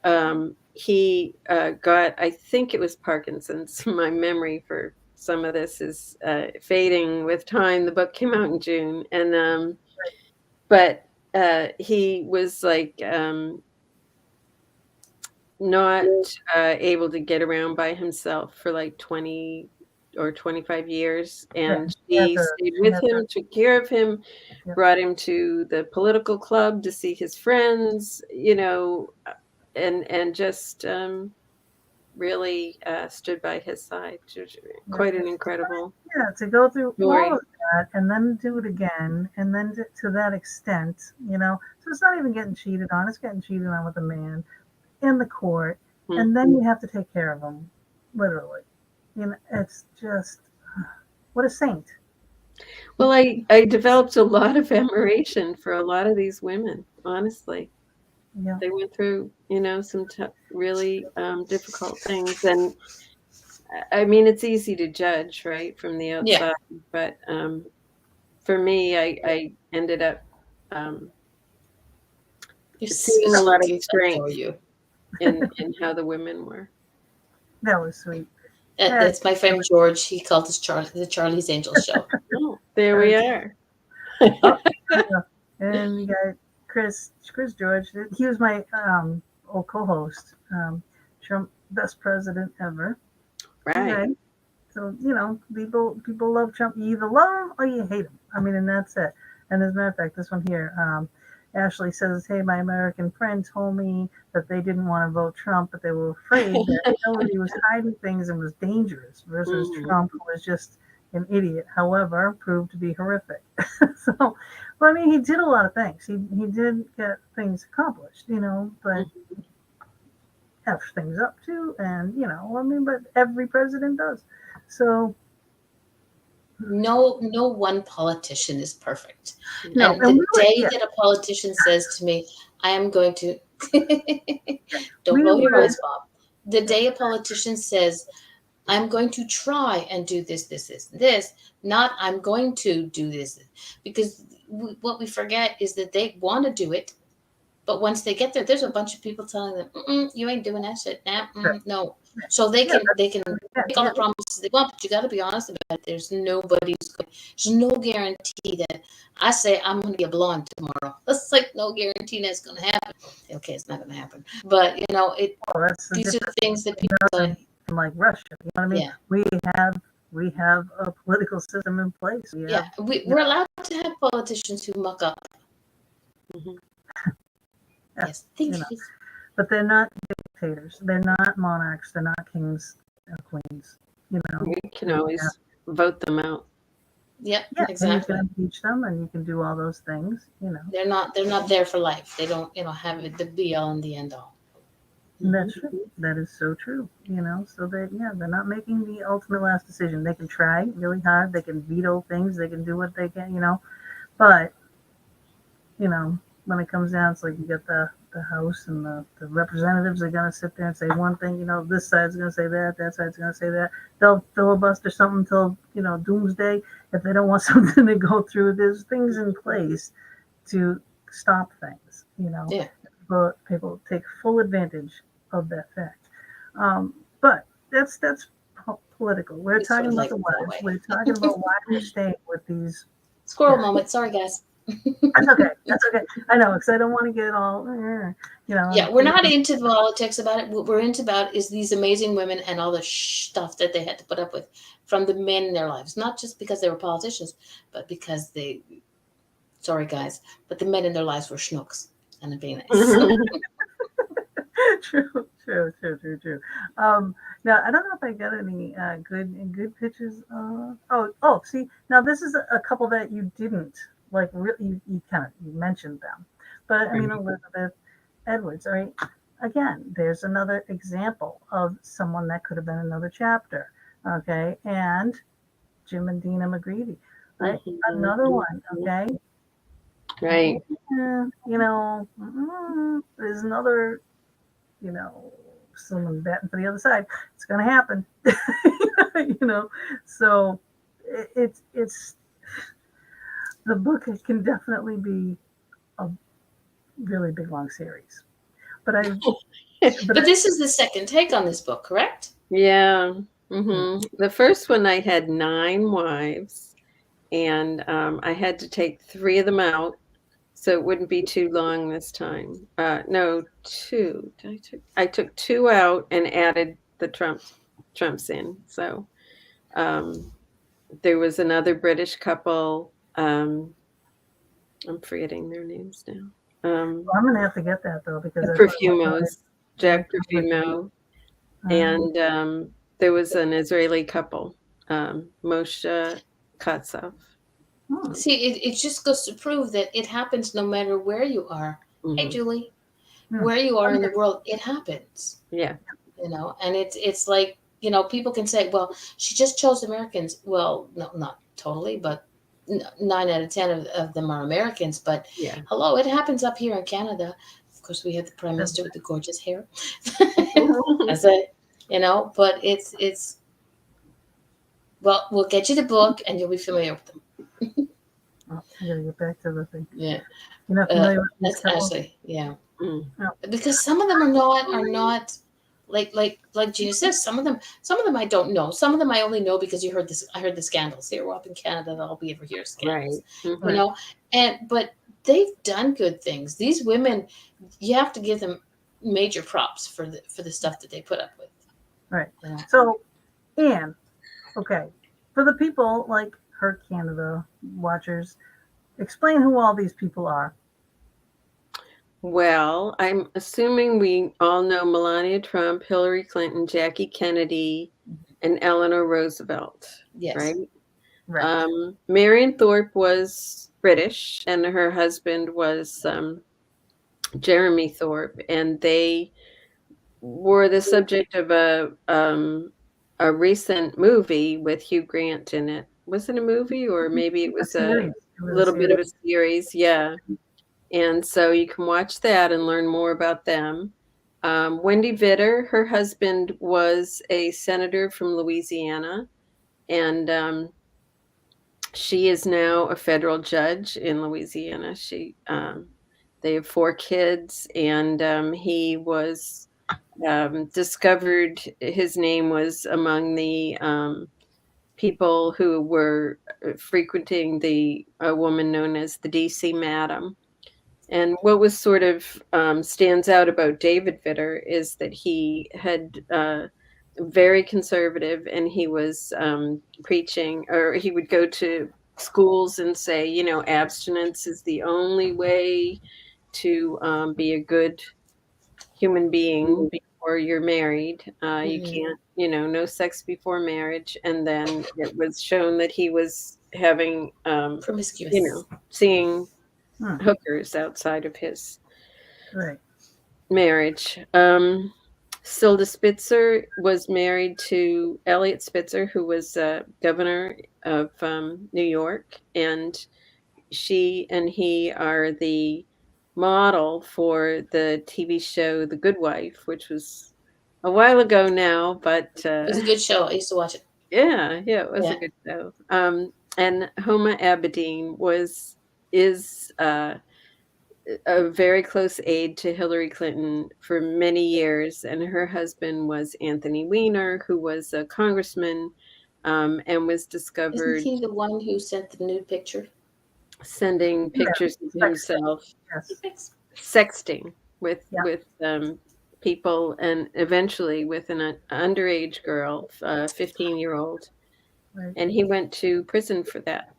he got, I think it was Parkinson's. My memory for some of this is fading with time. The book came out in June, and but he was like not able to get around by himself for like 20 or 25 years, and she stayed with him, took care of him, brought him to the political club to see his friends, and just really stood by his side. Quite an incredible to go through story. all of that and then do it again, and then to that extent, so it's not even getting cheated on, it's getting cheated on with a man in the court, and then you have to take care of him, literally. It's just, what a saint. Well, I developed a lot of admiration for a lot of these women, honestly. Yeah. They went through, some really difficult things. And I mean, it's easy to judge, right, from the outside. Yeah. But for me, I ended up seeing a lot of strength in how the women were. That was sweet. That's my friend George. He called this the Charlie's Angels show. Oh, there we are. And you got Chris George. He was my old co-host. Trump, best president ever. Right. Okay. So people love Trump. You either love him or you hate him. I mean, and that's it. And as a matter of fact, this one here, Ashley says, "Hey, my American friend told me that they didn't want to vote Trump, but they were afraid that Hillary was hiding things and was dangerous versus Trump, who was just an idiot. However, proved to be horrific." So, well, I mean, he did a lot of things. He did get things accomplished, but F things up too, and I mean, but every president does. So. No one politician is perfect. No, and the day that a politician says to me, "I am going to," don't blow your nose, Bob. The day a politician says, "I'm going to try and do this, not I'm going to do this," because what we forget is that they want to do it, but once they get there, there's a bunch of people telling them, "You ain't doing that shit." No. So they can make all the promises they want, but you got to be honest about it. There's no guarantee that I say I'm going to be a blonde tomorrow. That's like no guarantee that's going to happen. Okay, it's not going to happen. But these are the things that people like Russia. You know what I mean? Yeah. We have a political system in place. We're allowed to have politicians who muck up. Mm-hmm. Yes, thank you. But they're not dictators. They're not monarchs. They're not kings and queens. We can always vote them out. Yep, exactly. And you can impeach them, and you can do all those things. They're not there for life. They don't have it the be all and the end all. That's true. That is so true. So they're not making the ultimate last decision. They can try really hard. They can veto things. They can do what they can. But when it comes down, it's like you get the House and the representatives are going to sit there and say one thing, this side's going to say that side's going to say that. They'll filibuster something until, doomsday. If they don't want something to go through, there's things in place to stop things, But people take full advantage of that fact. But that's political. We're talking about the wives. We're talking about why we're staying with these. Squirrel moment. Sorry, guys. That's okay. I know, because I don't want to get it all, Yeah, we're not into the politics about it. What we're into about is these amazing women and all the stuff that they had to put up with from the men in their lives. Not just because they were politicians, but because sorry guys, but the men in their lives were schnooks and being nice. True. Now I don't know if I got any good pictures. See, now this is a couple that you didn't. Like really, you mentioned them, but I mean Elizabeth Edwards. All right, again, there's another example of someone that could have been another chapter. Okay, and Jim and Dina McGreevy, right? Another one. Okay, right. There's another. Someone batting for the other side. It's going to happen. So it's. The book can definitely be a really big, long series. but I. But this is the second take on this book, correct? Yeah. The first one I had 9 wives, and I had to take 3 of them out, so it wouldn't be too long this time. No, 2. I took 2 out and added the Trumps in. So there was another British couple. I'm forgetting their names now. I'm gonna have to get that though because The that's Perfumos, Jack Perfumo, and there was an Israeli couple, Moshe Katzov. See, it just goes to prove that it happens no matter where you are. Hey, Julie, where you are in the world, it happens. Yeah. And it's like, people can say, well, she just chose Americans. Well, no, not totally, but 9 out of 10 of them are Americans. But hello, it happens up here in Canada. Of course, we have the Prime Minister with the gorgeous hair. That's it, but it's, well, we'll get you the book and you'll be familiar with them. I gotta get back to the thing. Yeah. You're not familiar with That's couples? Ashley. Yeah. Because some of them are not like Gina says, some of them I don't know. Some of them I only know because I heard the scandals here. We're up in Canada, all we ever hear is scandals. Right. But they've done good things. These women, you have to give them major props for the stuff that they put up with. Right. So, Anne, okay, for the people like Her Canada watchers, explain who all these people are. Well, I'm assuming we all know Melania Trump, Hillary Clinton, Jackie Kennedy, and Eleanor Roosevelt. Yes. Right? Marion Thorpe was British, and her husband was Jeremy Thorpe, and they were the subject of a recent movie with Hugh Grant in it. Was it a movie, or maybe it was a little bit of a series? Yeah. And so you can watch that and learn more about them. Wendy Vitter, her husband was a senator from Louisiana, and she is now a federal judge in Louisiana. They have 4 kids, and he was discovered. His name was among the people who were frequenting a woman known as the DC Madam. And what was sort of stands out about David Vitter is that he had very conservative, and he was preaching, or he would go to schools and say, abstinence is the only way to be a good human being before you're married. You can't, no sex before marriage. And then it was shown that he was having, promiscuous, seeing hookers outside of his marriage. Silda Spitzer was married to Elliot Spitzer, who was governor of New York, and she and he are the model for the TV show The Good Wife, which was a while ago now, but it was a good show. I used to watch it. Yeah, it was a good show. And Homa Abedin is a very close aide to Hillary Clinton for many years, and her husband was Anthony Weiner, who was a congressman, and was discovered. Isn't he the one who sent the nude picture? Sending pictures of himself, sexting with people, and eventually with an underage girl, 15-year-old, and he went to prison for that.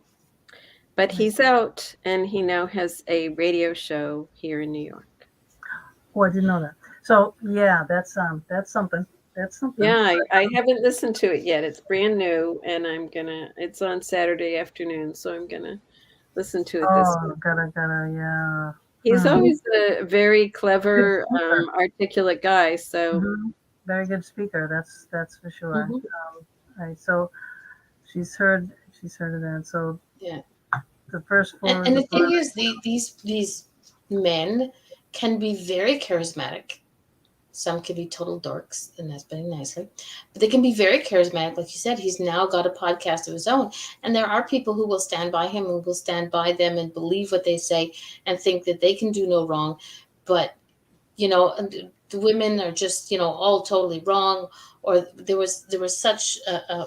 But he's out, and he now has a radio show here in New York. Oh, I didn't know that. So yeah, that's something. That's something. Yeah, I haven't listened to it yet. It's brand new, and it's on Saturday afternoon, so I'm gonna listen to it this week. Yeah. He's always a very clever, articulate guy. So very good speaker. That's for sure. Right. So she's heard of that. So yeah. The first 4. And the thing is, these men can be very charismatic. Some can be total dorks, and that's putting nicely. But they can be very charismatic. Like you said, he's now got a podcast of his own. And there are people who will stand by him, who will stand by them and believe what they say and think that they can do no wrong. But, and the women are just, all totally wrong. Or there was such a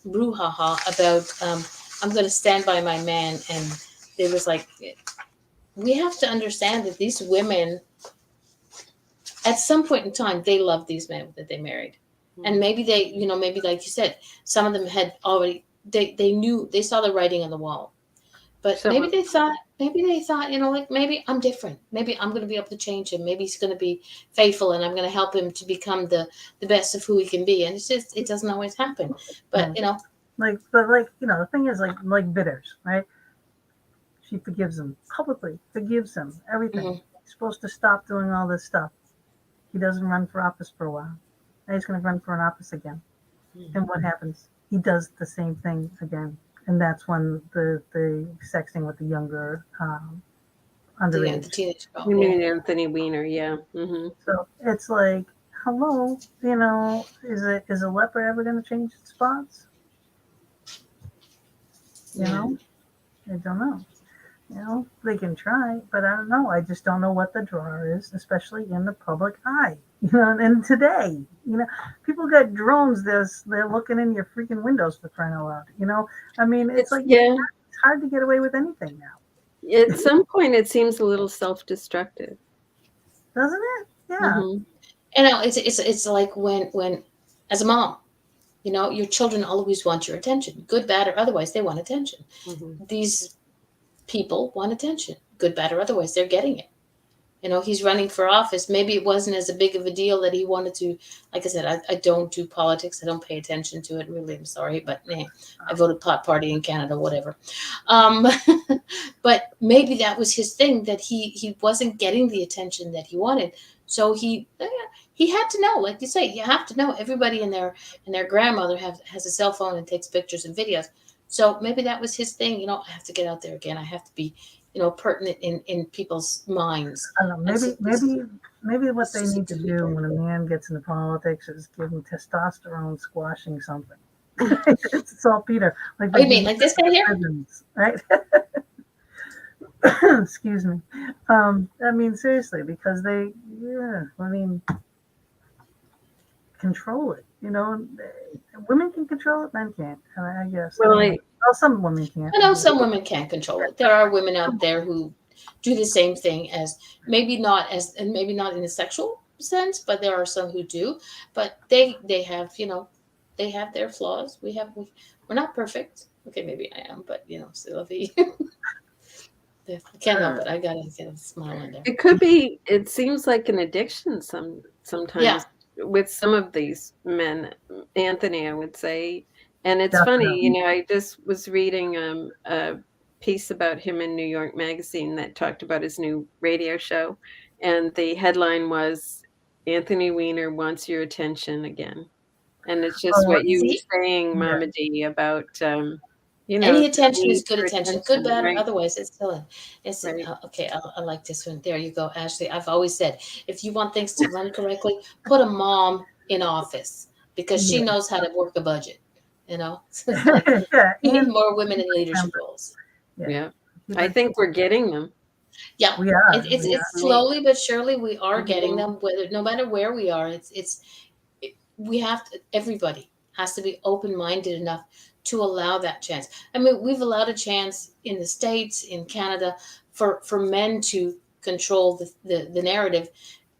brouhaha about, I'm going to stand by my man. And there was like, we have to understand that these women, at some point in time, they loved these men that they married. And maybe they, maybe like you said, some of them had already, they knew, they saw the writing on the wall. But maybe they thought, like, maybe I'm different. Maybe I'm going to be able to change him. Maybe he's going to be faithful, and I'm going to help him to become the best of who he can be. And it's just, it doesn't always happen. But, the thing is, like bitters, right? She forgives him publicly, forgives him everything. He's supposed to stop doing all this stuff. He doesn't run for office for a while. Now he's going to run for an office again. And what happens? He does the same thing again. And that's when the sexting with the younger underage. the teenage girl. You mean Anthony Weiner, yeah. So it's like, hello, is a leopard ever going to change its spots? I don't know. They can try, but I don't know. I just don't know what the draw is, especially in the public eye. And today, people got drones. They're looking in your freaking windows for crying out loud. I mean, it's like, it's hard to get away with anything now. At some point, it seems a little self-destructive, doesn't it? Yeah. It's like when as a mom, your children always want your attention, good, bad, or otherwise. They want attention. These people want attention, good, bad, or otherwise. They're getting it. He's running for office. Maybe it wasn't as big of a deal that he wanted to. Like I said, I don't do politics. I don't pay attention to it. Really, I'm sorry, but I voted Pot Party in Canada, whatever. But maybe that was his thing, that he wasn't getting the attention that he wanted. So he had to know, like you say, you have to know. Everybody and their grandmother has a cell phone and takes pictures and videos. So maybe that was his thing. I have to get out there again. I have to be, pertinent in people's minds. I don't know. Maybe what they need to do when a man gets into politics is give him testosterone squashing something. It's saltpeter. Like you mean like this guy here? Right? Excuse me. I mean, seriously, because control it. Women can control it, men can't. I guess. Well, some women can. I know some women can't control it. There are women out there who do the same thing, as maybe not in a sexual sense, but there are some who do. But they have they have their flaws. We're not perfect. Okay, maybe I am, but Sylvie. I can't help it. I gotta get a smile in there. It could be. It seems like an addiction sometimes with some of these men. Anthony, I would say. And it's funny, I just was reading a piece about him in New York Magazine that talked about his new radio show. And the headline was, Anthony Weiner wants your attention again. And it's just what you were saying, Mama D, about, any attention is good attention. Good, bad, or otherwise, it's still okay. I like this one. There you go, Ashley. I've always said, if you want things to run correctly, put a mom in office, because she knows how to work a budget. We need more women in leadership roles. Yeah. I think we're getting them. Yeah, we are. It's slowly but surely we are getting them. No matter where we are, we have to. Everybody has to be open-minded enough to allow that chance. I mean, we've allowed a chance in the States, in Canada, for men to control the narrative,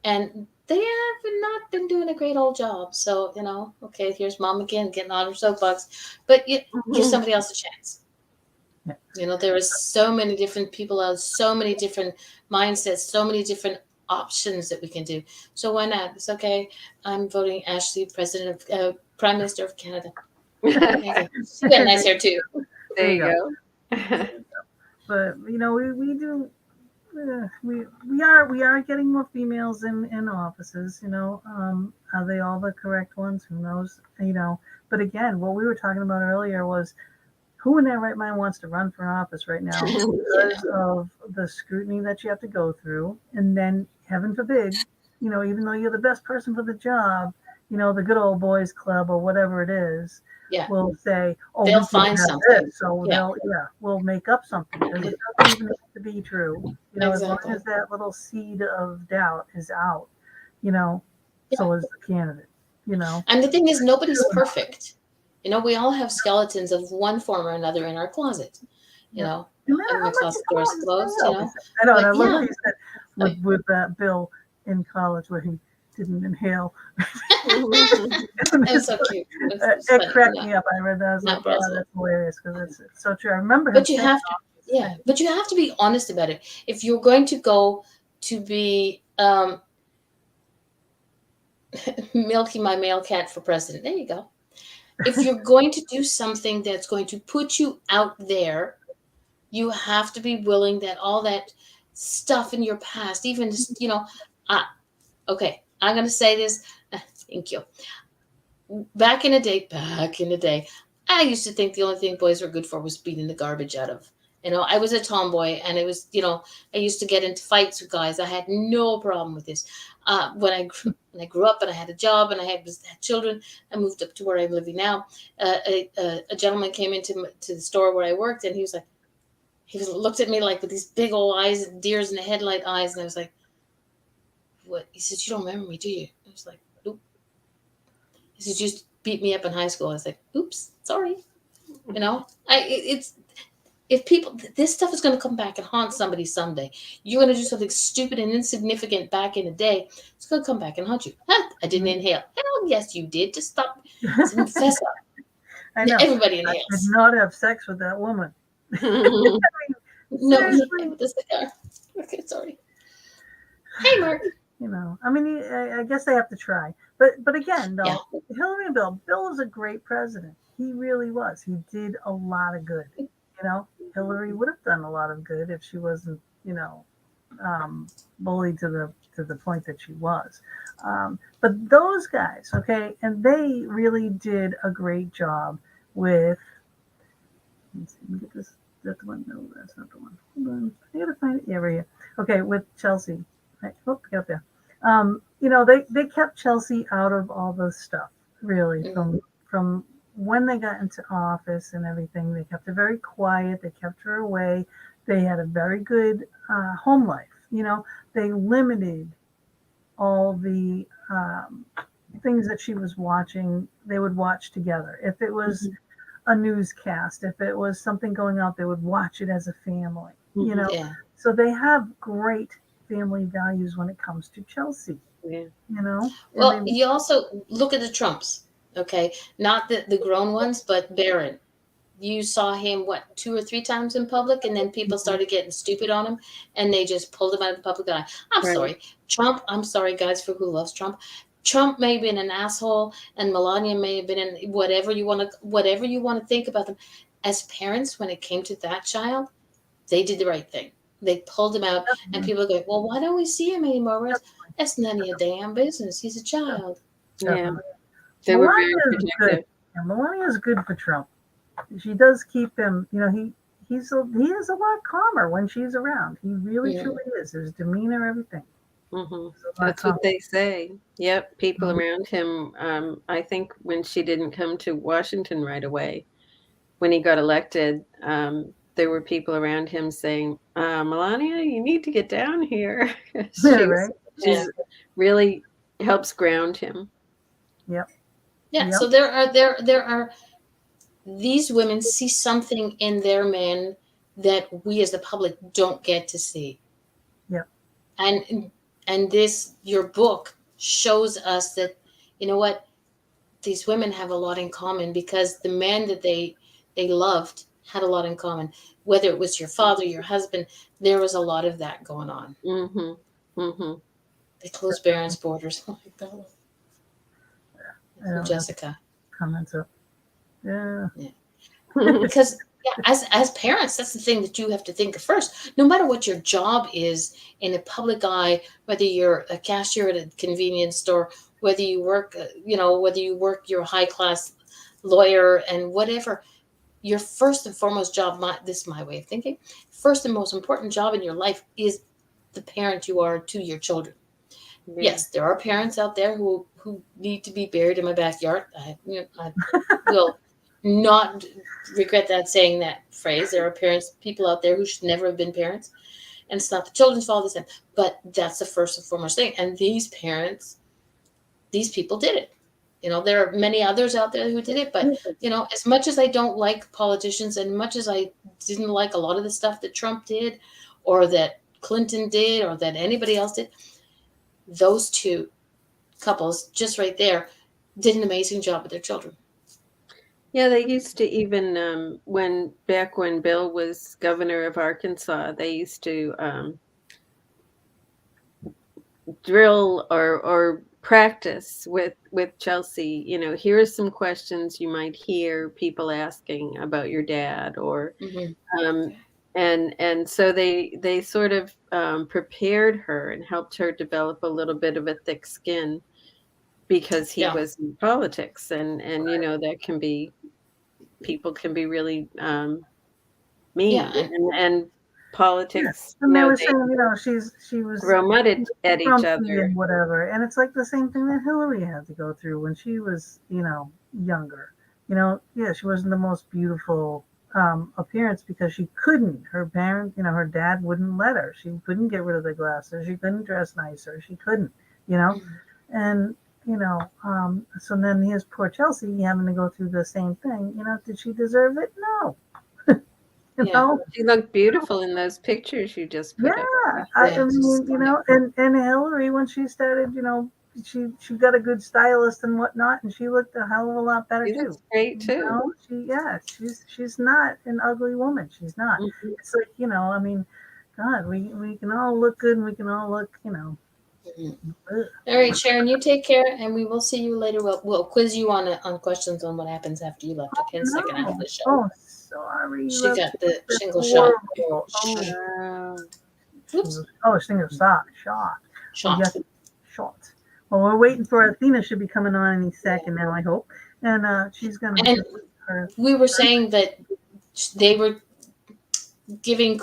and they have not been doing a great old job. So, okay, here's Mom again getting on her soapbox, but give somebody else a chance. There are so many different people out, so many different mindsets, so many different options that we can do. So why not? It's okay. I'm voting Ashley, Prime Minister of Canada. She got nice hair too. There you go. But we do. We are getting more females in offices. Are they all the correct ones? Who knows? But again, what we were talking about earlier was, who in their right mind wants to run for an office right now because of the scrutiny that you have to go through, and then heaven forbid, even though you're the best person for the job, the good old boys club or whatever it is. Will say, "Oh, they'll find something." So we'll make up something. It doesn't even have to be true. As long as that little seed of doubt is out, so is the candidate, And the thing is, nobody's perfect. We all have skeletons of one form or another in our closet. No matter My how much you closet come door is out and closed. say, I know, and But I love yeah, what you said with Bill in college where he didn't inhale. that was so cute. It's It funny. cracked me up. I read that. I was like, Not wow, possible. that's hilarious because it's so true. I remember him But you saying have to, all these yeah. things. But you have to be honest about it. If you're going to go to be Milky my male cat for president, there you go. If you're going to do something that's going to put you out there, you have to be willing that all that stuff in your past, even just, okay, I'm going to say this. Thank you. Back in the day, I used to think the only thing boys were good for was beating the garbage out of. I was a tomboy, and it was, I used to get into fights with guys. I had no problem with this. When I grew up and I had a job and I had children, I moved up to where I'm living now. A gentleman came to the store where I worked, and he looked at me like with these big old eyes, deers in the headlight eyes, and I was like, "What?" He said, "You don't remember me, do you?" I was like, "Nope." He said, "You just beat me up in high school." I was like, "Oops, sorry." It's if people, this stuff is going to come back and haunt somebody someday. You're going to do something stupid and insignificant back in the day. It's going to come back and haunt you. Huh, I didn't inhale. Hell, yes, you did. Just stop. Fess up. I know. Everybody I did inhales. not have sex with that woman. No, Seriously. with the cigar. Okay, sorry. Hey, Mark. I guess they have to try. But again, Yeah. though, Hillary and Bill was a great president. He really was. He did a lot of good. Hillary would have done a lot of good if she wasn't, bullied to the point that she was. But those guys, okay, and they really did a great job with. Let's see, let me get this. Is that the one? No, that's not the one. Hold on. I gotta find it. Yeah, right here. Okay, with Chelsea. Right. Oh, get up there. They kept Chelsea out of all the stuff, really, from when they got into office and everything. They kept her very quiet. They kept her away. They had a very good home life. They limited all the things that she was watching. They would watch together. If it was a newscast, if it was something going out, they would watch it as a family. Yeah. So they have great family values when it comes to Chelsea. Yeah. Well, you also look at the Trumps, okay? Not the grown ones, but Barron. You saw him, 2 or 3 times in public, and then people started getting stupid on him, and they just pulled him out of the public eye. I'm sorry. Trump, I'm sorry, guys, for who loves Trump. Trump may have been an asshole, and Melania may have been in whatever you want to think about them. As parents, when it came to that child, they did the right thing. They pulled him out, and people go, "Well, why don't we see him anymore?" That's none of your damn business. He's a child. Yeah. They were very protective. Melania is good for Trump. She does keep him. He is a lot calmer when she's around. He really truly is. His demeanor, everything. That's what they say. Yep, people around him. I think when she didn't come to Washington right away, when he got elected, there were people around him saying, "Melania, you need to get down here." She's really helps ground him. Yep. Yeah. So there are these women see something in their men that we as the public don't get to see. Yep. And this, your book shows us that, what, these women have a lot in common, because the men that they loved had a lot in common. Whether it was your father, your husband, there was a lot of that going on. They closed Barron's borders. Oh my God. Jessica. Comments up. Yeah. Because as parents, that's the thing that you have to think of first. No matter what your job is in the public eye, whether you're a cashier at a convenience store, whether you work, you're a high class lawyer and whatever, your first and foremost job, this is my way of thinking, first and most important job in your life is the parent you are to your children. Yeah. Yes, there are parents out there who need to be buried in my backyard. I will not regret saying that phrase. There are people out there who should never have been parents. and it's not the children's fault. But that's the first and foremost thing. And these parents, these people did it. There are many others out there who did it, but as much as I don't like politicians, and much as I didn't like a lot of the stuff that Trump did, or that Clinton did, or that anybody else did, those two couples just right there did an amazing job with their children. Yeah, they used to even back when Bill was governor of Arkansas, they used to drill or practice with Chelsea. Here are some questions you might hear people asking about your dad, or and so they sort of prepared her and helped her develop a little bit of a thick skin, because he was in politics, and that can be, people can be really mean, and politics. And they were saying, she was throw mud at each other and whatever, and it's like the same thing that Hillary had to go through when she was younger. She wasn't the most beautiful appearance because she couldn't. Her parents, her dad wouldn't let her. She couldn't get rid of the glasses. She couldn't dress nicer. She couldn't, and. So then here's poor Chelsea having to go through the same thing. Did she deserve it? No. She looked beautiful in those pictures you just put up. I mean, and Hillary, when she started, she got a good stylist and whatnot, and she looked a hell of a lot better She too. looks great too. She's not an ugly woman. She's not. Mm-hmm. It's like, I mean, God, we can all look good, and we can all look, All right, Sharon, you take care, and we will see you later. We'll quiz you on questions on what happens after you left. Okay, in the second half of the show. Oh, sorry. She got the shingle shot. Shingle shot. Shot. Well, we're waiting for Athena. Should be coming on any second now, I hope. And she's going to. And we were saying that they were giving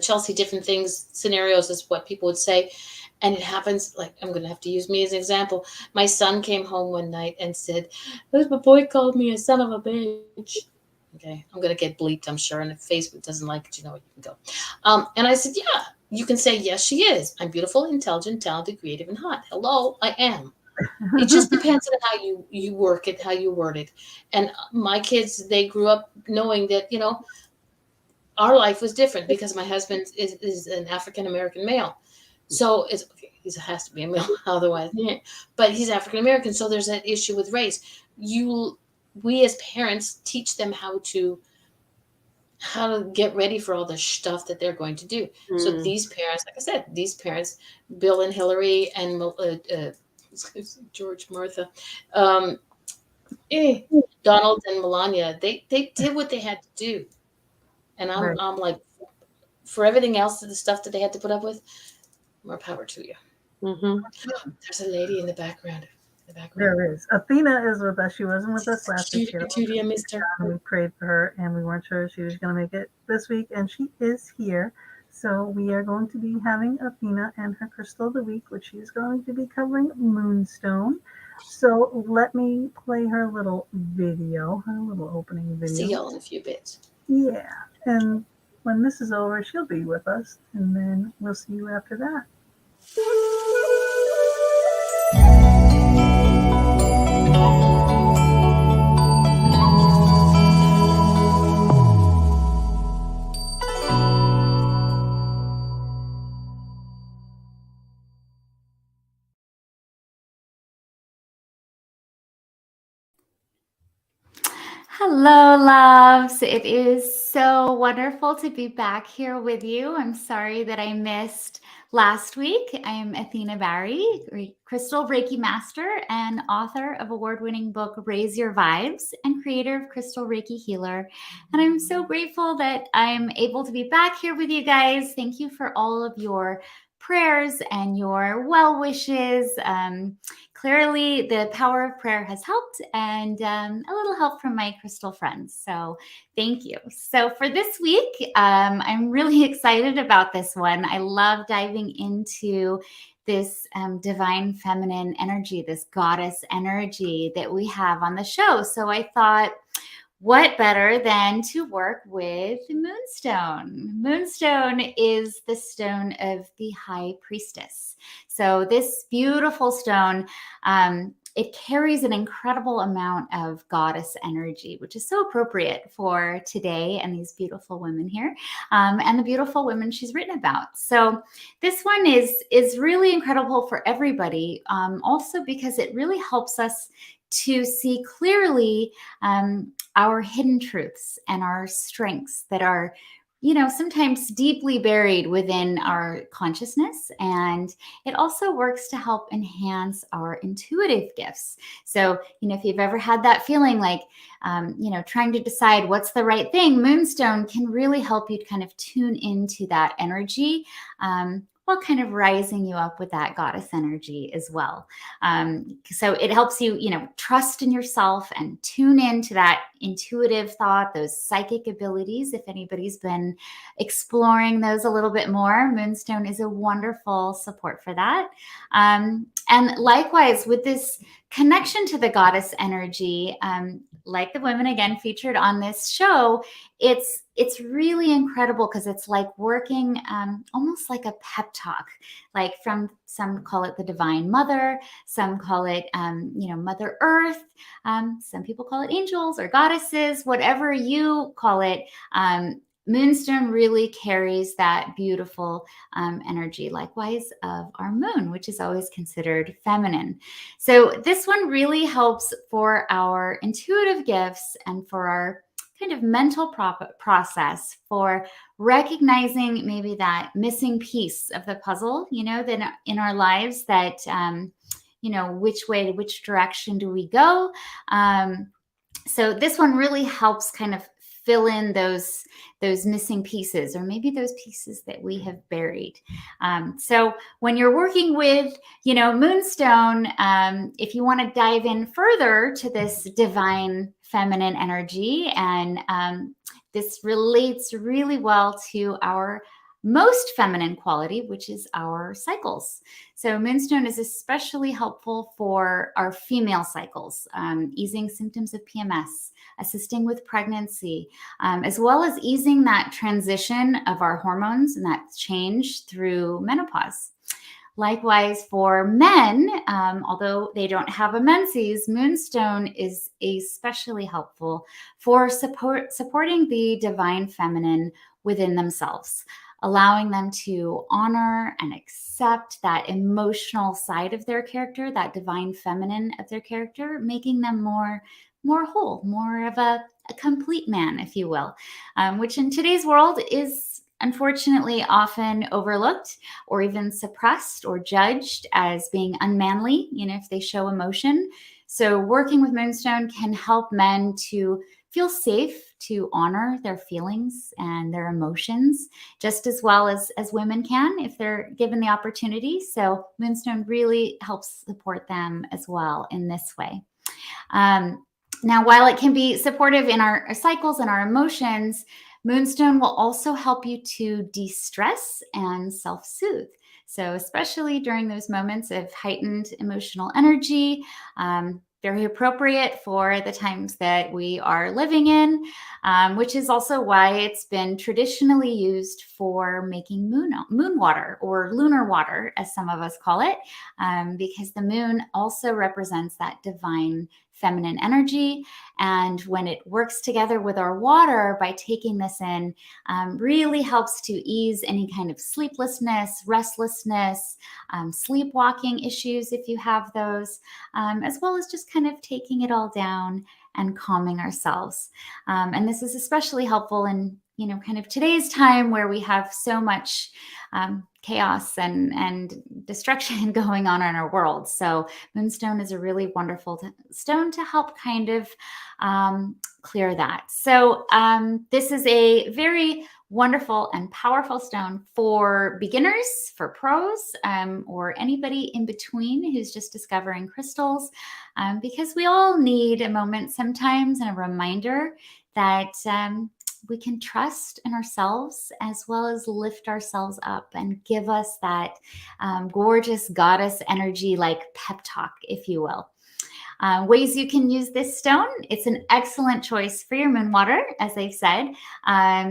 Chelsea different things, scenarios, is what people would say. And it happens, like, I'm going to have to use me as an example. My son came home one night and said, my boy called me a son of a bitch. Okay, I'm going to get bleeped, I'm sure. And if Facebook doesn't like it, you can go. And I said, yeah, you can say, yes, she is. I'm beautiful, intelligent, talented, creative, and hot. Hello, I am. It just depends on how you work it, how you word it. And my kids, they grew up knowing that, our life was different because my husband is an African-American male. So he has to be a male, otherwise, but he's African American. So there's that issue with race. We as parents teach them how to get ready for all the stuff that they're going to do. So these parents, like I said, Bill and Hillary and George, Martha, Donald and Melania, they did what they had to do, and I'm like, for everything else, the stuff that they had to put up with. More power to you. Mm-hmm. There's a lady in the background. There is. Athena is with us. She wasn't with us last week. I missed her. We prayed for her, and we weren't sure she was going to make it this week, and she is here. So we are going to be having Athena and her crystal of the week, which she's going to be covering Moonstone. So let me play her little video, her little opening video. See y'all in a few bits. Yeah, and when this is over, she'll be with us, and then we'll see you after that. Hello, loves. It is so wonderful to be back here with you. I'm sorry that I missed last week. I am Athena Barry, Crystal Reiki Master and author of award-winning book Raise Your Vibes and creator of Crystal Reiki Healer. And I'm so grateful that I'm able to be back here with you guys. Thank you for all of your prayers and your well wishes. Clearly, the power of prayer has helped, and a little help from my crystal friends. So thank you. So for this week, I'm really excited about this one. I love diving into this divine feminine energy, this goddess energy that we have on the show. So I thought, what better than to work with Moonstone? Moonstone is the stone of the High Priestess. So this beautiful stone, it carries an incredible amount of goddess energy, which is so appropriate for today and these beautiful women here, and the beautiful women she's written about. So this one is really incredible for everybody, also because it really helps us to see clearly our hidden truths and our strengths that are, sometimes deeply buried within our consciousness. And it also works to help enhance our intuitive gifts. So, if you've ever had that feeling like, trying to decide what's the right thing, Moonstone can really help you to kind of tune into that energy, while kind of rising you up with that goddess energy as well. So it helps you, trust in yourself and tune into that intuitive thought, those psychic abilities. If anybody's been exploring those a little bit more, Moonstone is a wonderful support for that. And likewise, with this connection to the goddess energy, like the women again featured on this show, it's really incredible because it's like working almost like a pep talk, like from some call it the Divine Mother, some call it Mother Earth, some people call it angels or goddesses, whatever you call it. Moonstone really carries that beautiful energy, likewise of our moon, which is always considered feminine. So this one really helps for our intuitive gifts and for our kind of mental process for recognizing maybe that missing piece of the puzzle, that in our lives that, which direction do we go? So this one really helps kind of fill in those missing pieces, or maybe those pieces that we have buried. So when you're working with, Moonstone, if you want to dive in further to this divine feminine energy, and this relates really well to our most feminine quality, which is our cycles. So Moonstone is especially helpful for our female cycles, easing symptoms of PMS, assisting with pregnancy, as well as easing that transition of our hormones and that change through menopause. Likewise, for men, although they don't have a menses, Moonstone is especially helpful for supporting the divine feminine within themselves, allowing them to honor and accept that emotional side of their character, that divine feminine of their character, making them more whole, more of a complete man, if you will, which in today's world is unfortunately often overlooked or even suppressed or judged as being unmanly, if they show emotion. So working with Moonstone can help men to feel safe to honor their feelings and their emotions just as well as women can if they're given the opportunity. So Moonstone really helps support them as well in this way. Now, while it can be supportive in our cycles and our emotions, Moonstone will also help you to de-stress and self-soothe. So especially during those moments of heightened emotional energy, very appropriate for the times that we are living in, which is also why it's been traditionally used for making moon water, or lunar water, as some of us call it, because the moon also represents that divine feminine energy. And when it works together with our water by taking this in, really helps to ease any kind of sleeplessness, restlessness, sleepwalking issues if you have those, as well as just kind of taking it all down and calming ourselves. And this is especially helpful in, kind of today's time where we have so much chaos and destruction going on in our world. So Moonstone is a really wonderful stone to help kind of clear that. So this is a very wonderful and powerful stone for beginners, for pros, or anybody in between who's just discovering crystals, because we all need a moment sometimes and a reminder that we can trust in ourselves as well as lift ourselves up and give us that gorgeous goddess energy, like pep talk, if you will. Ways you can use this stone. It's an excellent choice for your moon water, as I've said.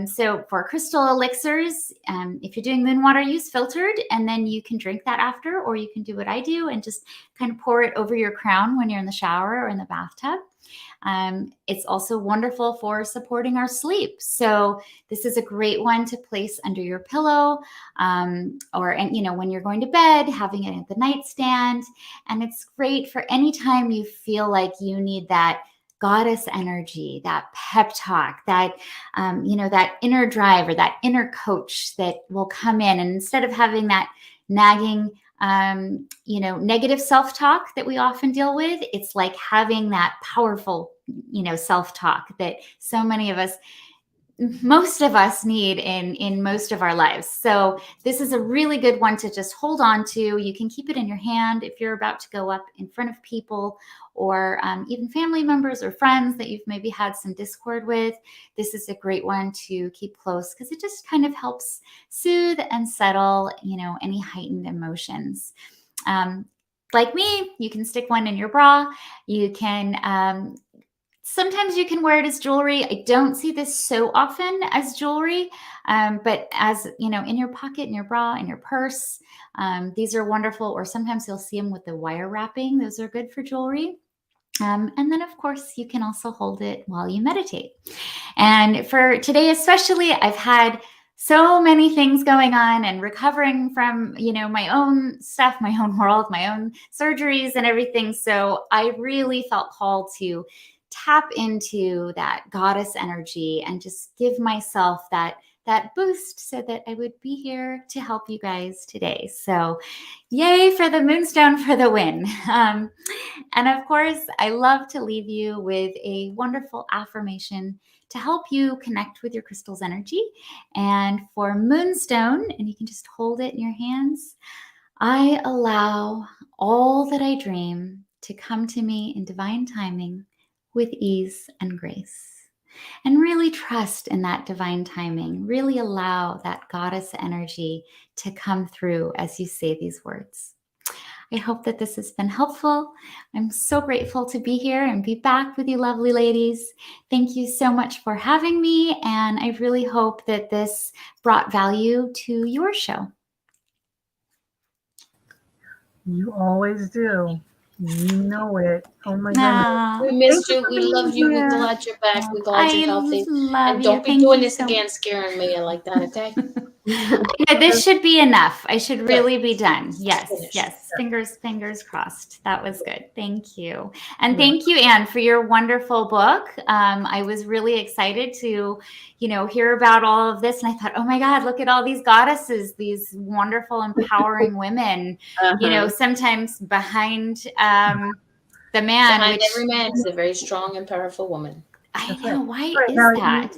So for crystal elixirs, if you're doing moon water, use filtered, and then you can drink that after, or you can do what I do and just kind of pour it over your crown when you're in the shower or in the bathtub. It's also wonderful for supporting our sleep. So this is a great one to place under your pillow, or when you're going to bed, having it at the nightstand. And it's great for any time you feel like you need that goddess energy, that pep talk, that that inner drive or that inner coach that will come in. And instead of having that nagging negative self-talk that we often deal with, it's like having that powerful, self-talk that so many of us, most of us need in most of our lives. So this is a really good one to just hold on to. You can keep it in your hand if you're about to go up in front of people, or even family members or friends that you've maybe had some discord with. This is a great one to keep close because it just kind of helps soothe and settle, any heightened emotions. Like me, you can stick one in your bra. You can sometimes you can wear it as jewelry. I don't see this so often as jewelry, but as, in your pocket, in your bra, in your purse, these are wonderful. Or sometimes you'll see them with the wire wrapping. Those are good for jewelry. And then, of course, you can also hold it while you meditate. And for today, especially, I've had so many things going on and recovering from, my own stuff, my own world, my own surgeries and everything. So I really felt called to tap into that goddess energy and just give myself that boost so that I would be here to help you guys today. So yay for the moonstone for the win. And of course, I love to leave you with a wonderful affirmation to help you connect with your crystal's energy. And for moonstone, and you can just hold it in your hands, I allow all that I dream to come to me in divine timing with ease and grace. And really trust in that divine timing. Really allow that goddess energy to come through as you say these words. I hope that this has been helpful. I'm so grateful to be here and be back with you lovely ladies. Thank you so much for having me. And I really hope that this brought value to your show. You always do. You know it. Oh my goodness. We missed you. We love you. We're glad you're back. We're glad you're healthy. And don't be doing this again, scaring me like that, okay? Yeah, this should be enough. I should really be done. Yes, yes. Fingers crossed. That was good. Thank you. And thank you, Anne, for your wonderful book. I was really excited to, hear about all of this. And I thought, oh my God, look at all these goddesses, these wonderful, empowering women, sometimes behind the man. Behind every man is a very strong and powerful woman. I know. Why is that?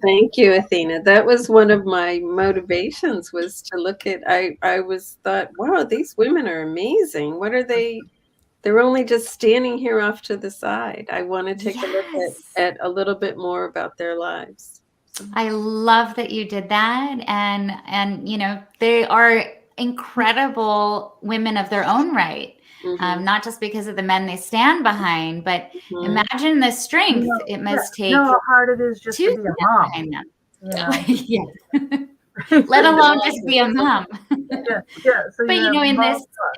Thank you, Athena. That was one of my motivations, was to look at, I thought, wow, these women are amazing. What are they? They're only just standing here off to the side. I want to take a look at a little bit more about their lives. I love that you did that. And they are incredible women of their own right. Not just because of the men they stand behind, but imagine the strength it must take. How hard it is just to be a mom. Let alone just be a mom. So, but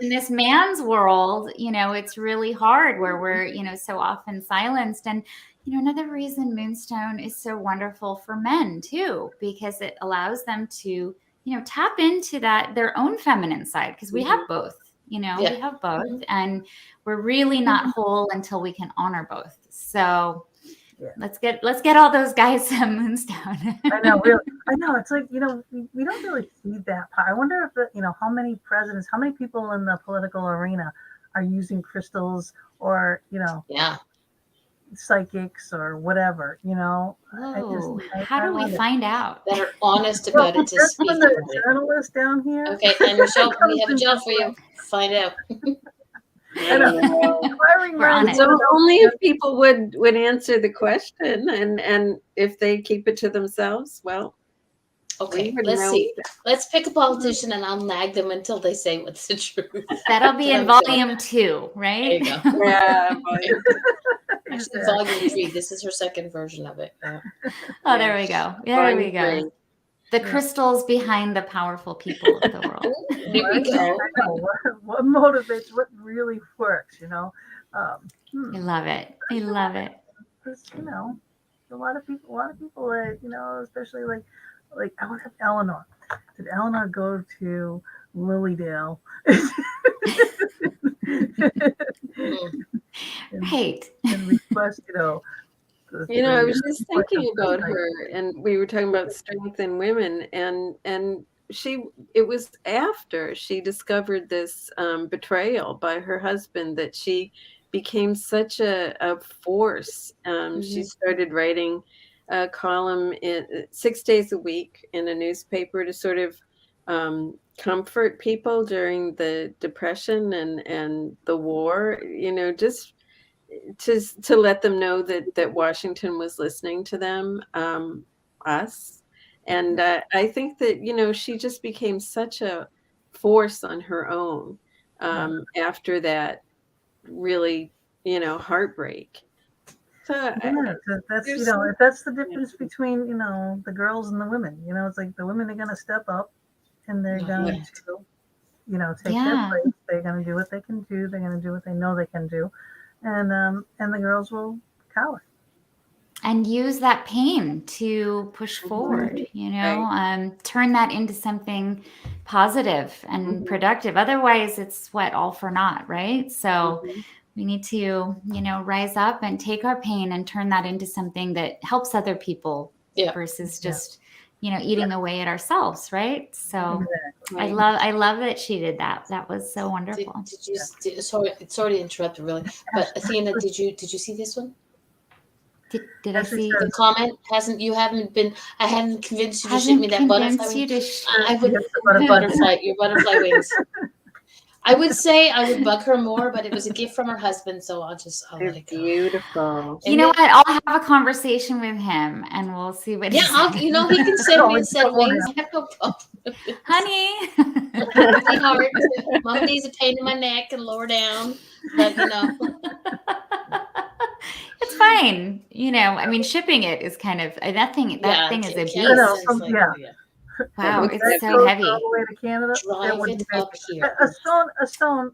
in this man's world, it's really hard where we're so often silenced. And another reason Moonstone is so wonderful for men too, because it allows them to tap into their own feminine side, because we have both. We have both, and we're really not whole until we can honor both. So let's get all those guys some Moonstone. I know, really. I know. It's like, we don't really see that part. I wonder if how many presidents, how many people in the political arena are using crystals or psychics or whatever. How do we find out? That are honest about it to speak. The journalist down here. Okay, and Michelle, we have a job for you. Find out. So only if people would answer the question, and if they keep it to themselves, well, Okay, wouldn't let's know see. either. Let's pick a politician and I'll nag them until they say what's the truth. That'll be in volume 2, right? There you go. Yeah, volume. Actually, volume 3. This is her second version of it. Yeah. Oh, there we go. There we Volume go. 3. The crystals behind the powerful people of the world. There we go. I know. What motivates, what really works, you know? I love it. I love it. Because, you know, a lot of people, you know, especially like I would have Eleanor. Did Eleanor go to Lilydale? Right. And request, you know. I was just thinking about her, and we were talking about strength in women, and it was after she discovered this betrayal by her husband that she became such a force. She started writing a column 6 days a week in a newspaper to sort of comfort people during the Depression and the war, just to let them know that Washington was listening to them, us. And I think that, she just became such a force on her own after that really, heartbreak. So that's the difference between, the girls and the women. It's like the women are going to step up and they're going to, take their place. They're going to do what they can do. They're going to do what they know they can do. And the girls will cower. And use that pain to push forward, turn that into something positive and productive. Otherwise, it's all for naught, right? So we need to, rise up and take our pain and turn that into something that helps other people versus just, eating away at ourselves, right? So I love that she did that. That was so wonderful. Did you? Sorry to interrupt, really, but Athena, did you see this one? Did I see the comment? I hadn't convinced you to shoot me that butterfly wings. I would your butterfly wings. I would say I would bug her more, but it was a gift from her husband, so I'll let it go. Beautiful. You know what? I'll have a conversation with him, and we'll see what. Yeah, he can send me a set of wings. I have no problem. Honey, sweetheart, Mama D's a pain in my neck and lower down, but it's fine. I mean, shipping it is kind of that thing is a beast. Wow, it's so heavy. All the way to Canada. Drive it up here. A stone.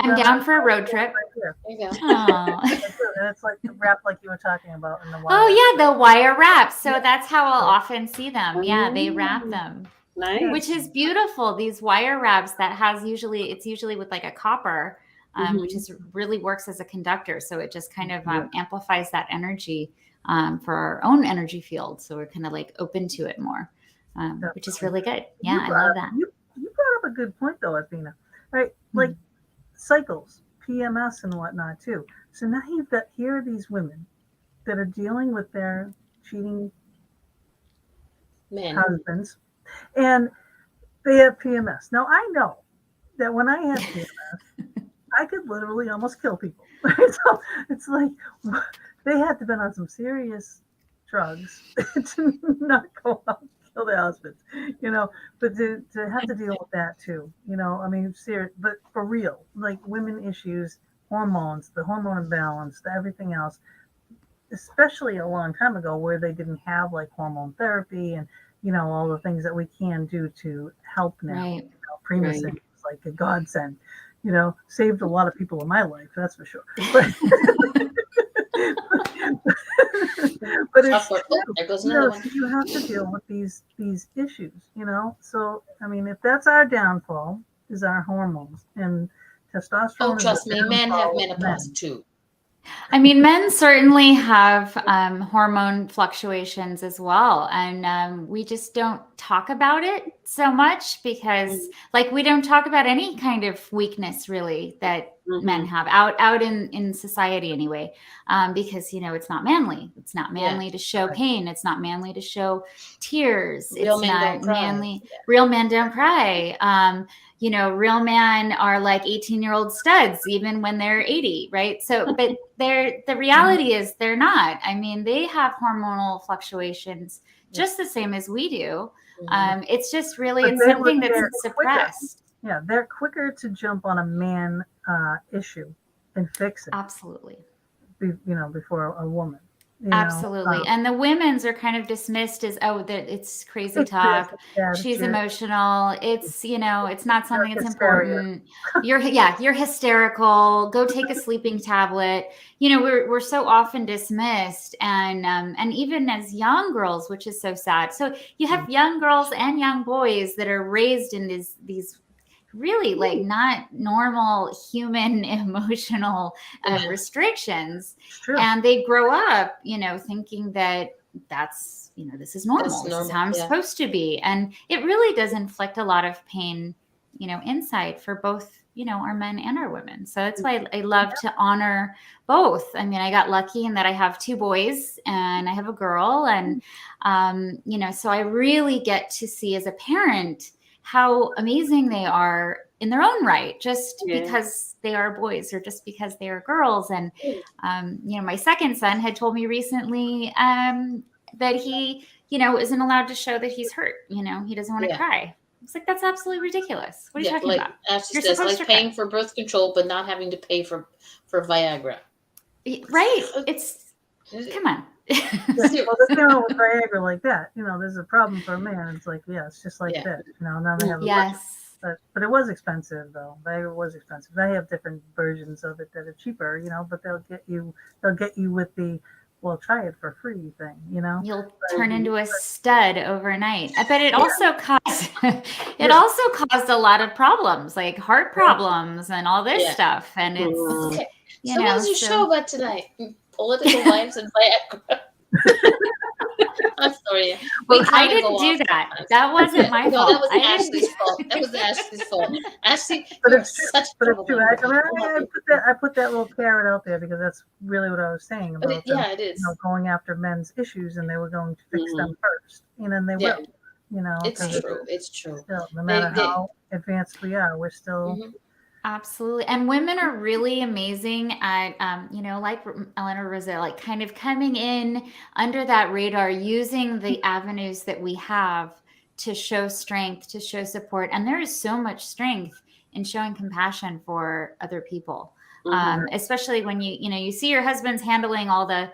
I'm down for a road trip. Right here. There you go. And it's like the wrap, like you were talking about in the wire. Oh yeah, the wire wraps. So that's how I'll often see them. Yeah, they wrap them. Nice. Which is beautiful. These wire wraps it's usually with like a copper, which really works as a conductor. So it just kind of amplifies that energy for our own energy field. So we're kind of like open to it more. Which is really good. Yeah, I love that. You brought up a good point, though, Athena. Right? Like cycles, PMS and whatnot, too. So now here are these women that are dealing with their cheating husbands, and they have PMS. Now, I know that when I had PMS, I could literally almost kill people. So it's like they had to have been on some serious drugs to not go out kill their husbands, but to have to deal with that too, I mean, serious, but for real, like women issues, hormones, the hormone imbalance, everything else, especially a long time ago where they didn't have like hormone therapy and, all the things that we can do to help now. Right. Primacy is like a godsend, saved a lot of people in my life, that's for sure. But it's there goes another one. You have to deal with these issues, So I mean, if that's our downfall, is our hormones and testosterone. Oh, trust me, men have menopause too. I mean, men certainly have hormone fluctuations as well. And we just don't talk about it so much because we don't talk about any kind of weakness really that men have out in society anyway, because, it's not manly. It's not manly to show pain. It's not manly to show tears. Real men don't cry. Manly. Yeah. Real men don't cry. Real men are like 18-year-old studs, even when they're 80, right? So, but the reality is they're not. I mean, they have hormonal fluctuations just the same as we do. Mhm. It's just really, But it's something that's they're suppressed. quicker. Yeah, they're quicker to jump on a man issue and fix it, Absolutely. before a woman. Absolutely. And the women's are kind of dismissed as, oh, that it's crazy It's this, talk. it's that, She's emotional. It's, it's not something that's hysteria. important. You're hysterical. Go take a sleeping tablet. We're so often dismissed, and even as young girls, which is so sad. So you have young girls and young boys that are raised in these really like not normal human emotional Yeah. restrictions, It's true. and they grow up thinking that that's this is normal. That's This normal, is how I'm yeah. supposed to be, and it really does inflict a lot of pain inside for both our men and our women. So that's why I love to honor both. I mean, I got lucky in that I have 2 boys and I have a girl, and so I really get to see as a parent how amazing they are in their own right, just because they are boys or just because they are girls. And, my second son had told me recently that he, isn't allowed to show that he's hurt. He doesn't want to cry. It's like, that's absolutely ridiculous. What are you talking about? Ashley You're says, supposed like to paying cry. for birth control, but not having to pay for Viagra. Right. Come on. Well, the channel with Viagra like that, there's a problem for a man. It's like, it's just like that. Now they have a budget. But it was expensive though. Viagra was expensive. They have different versions of it that are cheaper, but they'll get you with the try it for free thing, You'll turn into a stud overnight. But it also caused also caused a lot of problems, like heart problems and all this stuff. And it's okay. So what was your show about tonight? Political wives and Viagra. I'm sorry. I didn't do that. That wasn't my fault. That was Ashley's fault. That was Ashley's fault. Ashley, but it's true. I put that little carrot out there because that's really what I was saying about it is. Going after men's issues, and they were going to fix them first, and they will. It's true. It's true. Still, no matter how advanced we are, we're still. Absolutely. And women are really amazing at, like Eleanor Roselle, like kind of coming in under that radar, using the avenues that we have to show strength, to show support. And there is so much strength in showing compassion for other people, especially when you see your husband's handling all the,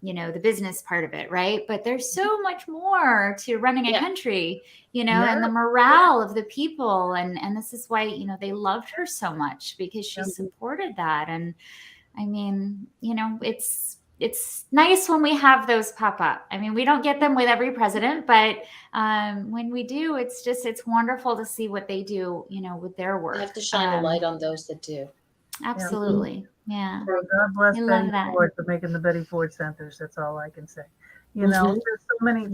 the business part of it, right? But there's so much more to running a country, and the morale of the people. And this is why, they loved her so much, because she supported that. And I mean, it's nice when we have those pop up. I mean, we don't get them with every president, but when we do, it's wonderful to see what they do, with their work. You have to shine a light on those that do. Absolutely. Yeah. Well, God bless Betty Ford for making the Betty Ford centers. That's all I can say. There's so many,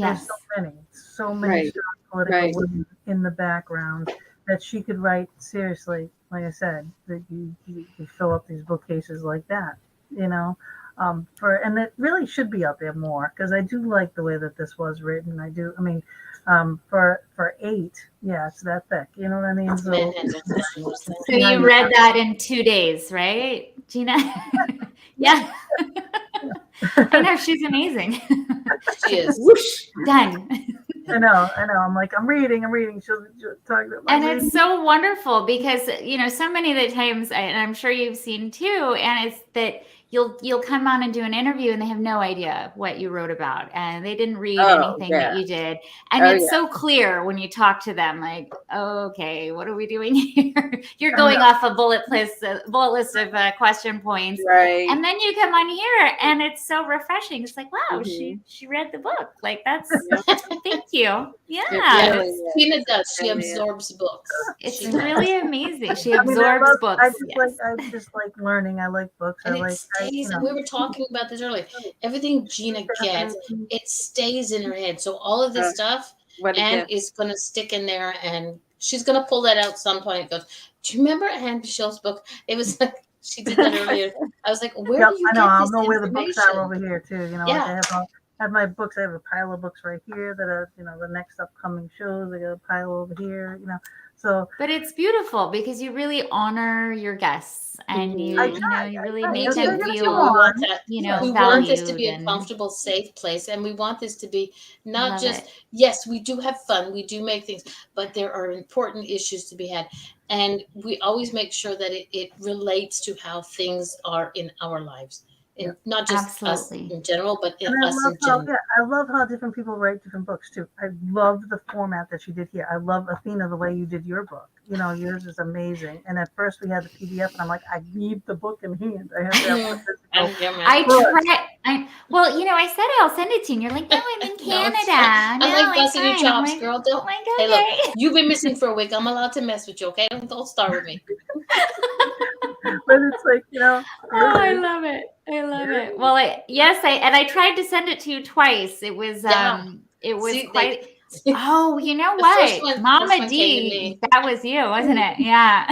so many strong political women in the background that she could write seriously. Like I said, that you fill up these bookcases like that, and it really should be out there more, because I do like the way that this was written. I do. I mean, for 8, it's that thick. You know what I mean? So you read that in 2 days, right, Gina? Yeah. I know, she's amazing. She is. Whoosh, done. I know. I'm like, I'm reading. She'll talk about my reading. It's so wonderful because, so many of the times, and I'm sure you've seen too, and it's that you'll come on and do an interview and they have no idea what you wrote about, and they didn't read anything that you did. And it's so clear when you talk to them, like, okay, what are we doing here? You're going off a bullet list of question points. Right. And then you come on here and it's so refreshing. It's like, wow, she read the book. Like, that's, thank you. Yeah. Gina does. She absorbs books. It's really amazing. She absorbs books. I just like learning. I like books. And stays, and we were talking about this earlier. Everything Gina gets, it stays in her head. So all of this stuff, Anne is going to stick in there, and she's going to pull that out some point. And goes, do you remember Anne Michelle's book? It was like, she did that earlier. I was like, where do you get this I'll know where the books are over here too. I have my books. I have a pile of books right here that are, the next upcoming shows. I got a pile over here, So, But it's beautiful because you really honor your guests and you really make too. them We feel, want that. we want this to valued be a and comfortable, safe place, and we want this to be not love just it. yes, we do have fun, we do make things, but there are important issues to be had, and we always make sure that it relates to how things are in our lives, and not just us Absolutely. in general, but and I us love in general. I love how different people write different books too. I love the format that you did here. I love, Athena, the way you did your book. Yours is amazing. And at first we had the PDF, and I'm like, I need the book in hand. I have to have the physical. I tried. Well, I said I'll send it to you. And you're like, no, I'm in No, it's Canada. fine. No, I like I'm busting your fine. I'm chops, like, girl. Don't. like, Hey, look, okay. you've been missing for a week. I'm allowed to mess with you, okay? Don't start with me. But it's like, Oh, I love it. I love it. Well, I tried to send it to you twice. It was Yeah. See, quite. Oh, you know The what, first Mama one came to D, me. that was you, wasn't it? Yeah.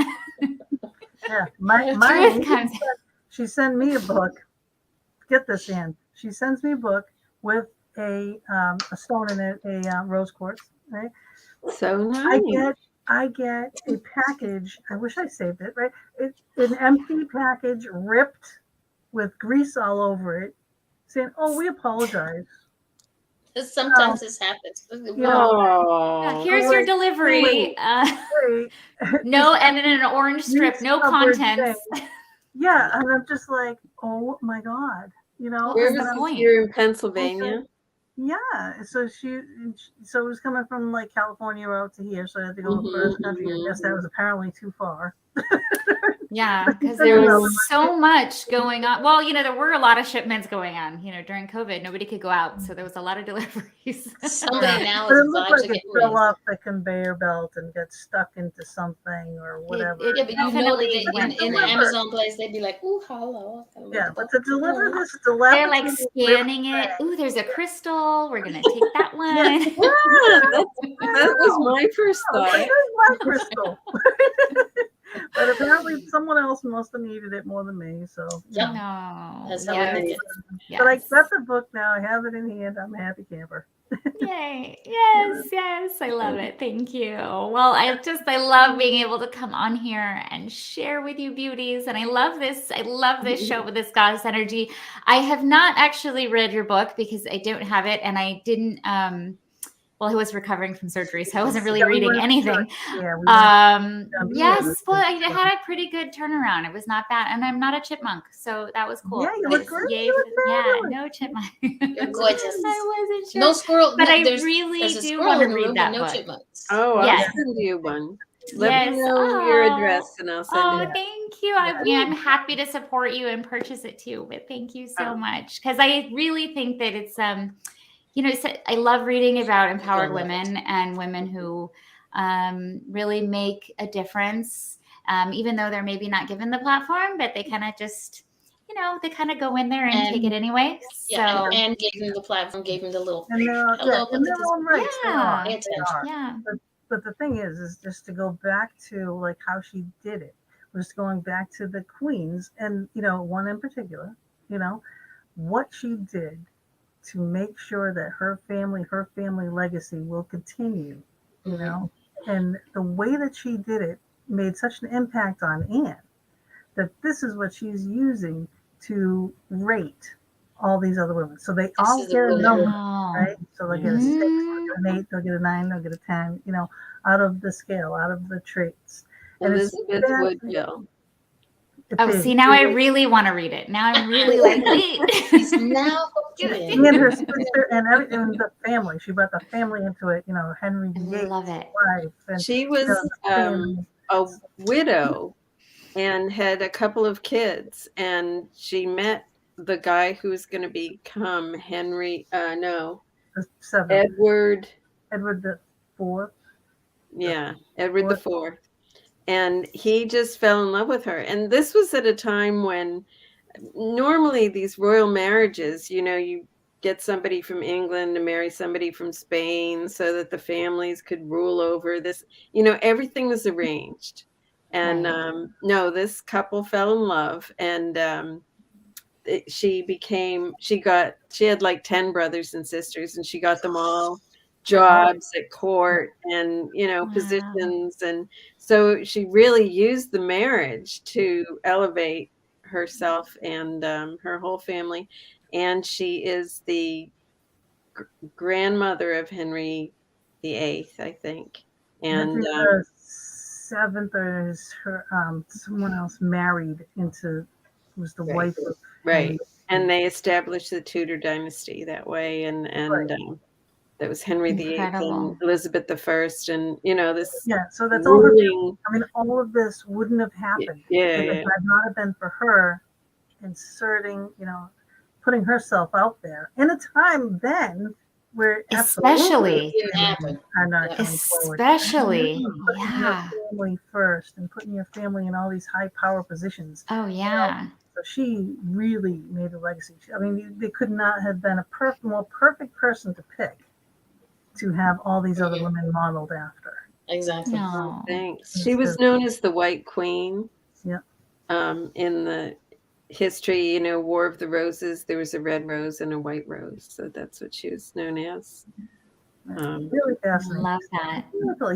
yeah, my Truth comes. she sent me a book. Get this, Anne. She sends me a book with a stone in it, a rose quartz. Right. So nice. I get a package. I wish I saved it. Right. An empty package, ripped with grease all over it, saying, "Oh, we apologize." Sometimes this happens. Oh, Here's your delivery. Wait. No, and then an orange strip, no contents. Yeah, and I'm just like, oh my God, What where was was the this point? here in Pennsylvania? Yeah, so it was coming from like California out to here, so I had to go across the country. I guess that was apparently too far. Yeah, because there was so much going on. Well, there were a lot of shipments going on. During COVID, nobody could go out, so there was a lot of deliveries. Somebody now But is it looked vibes like are it getting fell raised. off the conveyor belt and got stuck into something or whatever. It Yeah, but definitely that went in the through. Amazon place, they'd be like, "Ooh, hello." Yeah, but to deliver this They're like dilapidated scanning it. Ooh, there's a crystal. We're gonna take that one. Yeah, that was my first thought. There's my crystal. But apparently someone else must have needed it more than me. So No. That's how it is. But I got the book now. I have it in hand. I'm a happy camper. Yay. Yes. I love it. Thank you. Well, I love being able to come on here and share with you beauties. And I love this show with this goddess energy. I have not actually read your book because I don't have it. And I didn't, I was recovering from surgery, so I wasn't really reading anything. Yes, well, I had a pretty good turnaround. It was not bad, and I'm not a chipmunk, so that was cool. Yeah, you look great. No chipmunk. You're gorgeous. I wasn't sure. No squirrel, but I there's really a do squirrel want to in the read room, that but no book. chipmunks. Oh, I'll Yes. send you one. Let me Yes. know your address and I'll send it. Thank you. I'm happy to support you and purchase it too. But thank you so much, because I really think that it's I love reading about empowered women and women who really make a difference, even though they're maybe not given the platform, but they kind of just, they kind of go in there and take it anyway. Yeah, and gave him the platform, gave him the little hello. But the thing is just to go back to like how she did it, was going back to the queens and one in particular, what she did to make sure that her family legacy will continue, and the way that she did it made such an impact on Anne that this is what she's using to rate all these other women. So they all get a number, right? So they'll get a 6, they'll get an 8, they'll get a 9, they'll get a 10, out of the scale, out of the traits. Elizabeth Woodville. See, now I really want to read it. Now I'm really like, wait. Now and her sister and everything, the family. She brought the family into it. Henry Yates' wife. And she was a widow and had a couple of kids, and she met the guy who's going to become Edward the Fourth. Yeah, Edward the Fourth. And he just fell in love with her. And this was at a time when normally these royal marriages, you get somebody from England to marry somebody from Spain so that the families could rule over this. Everything was arranged. And no, this couple fell in love. And she had like 10 brothers and sisters, and she got them all jobs at court and, Wow. positions. And so she really used the marriage to elevate herself and her whole family. And she is the grandmother of Henry VIII, I think. And the seventh, or is her someone else married into, was the Right. wife of right. Henry. And they established the Tudor dynasty that way. And that was Henry VIII Incredible. and Elizabeth I, and this Yeah, so that's all her. ruling. I mean, all of this wouldn't have happened if it had not been for her inserting, putting herself out there in a time then where Especially. Didn't happen. are not coming forward. Especially. Putting Yeah. your family first and putting your family in all these high power positions. Oh, yeah. So she really made a legacy. I mean, they could not have been a more perfect person to pick to have all these other women modeled after. Exactly. No. Thanks. She was known as the White Queen. Yeah. In the history, War of the Roses, there was a red rose and a white rose. So that's what she was known as. Really fascinating. Love that.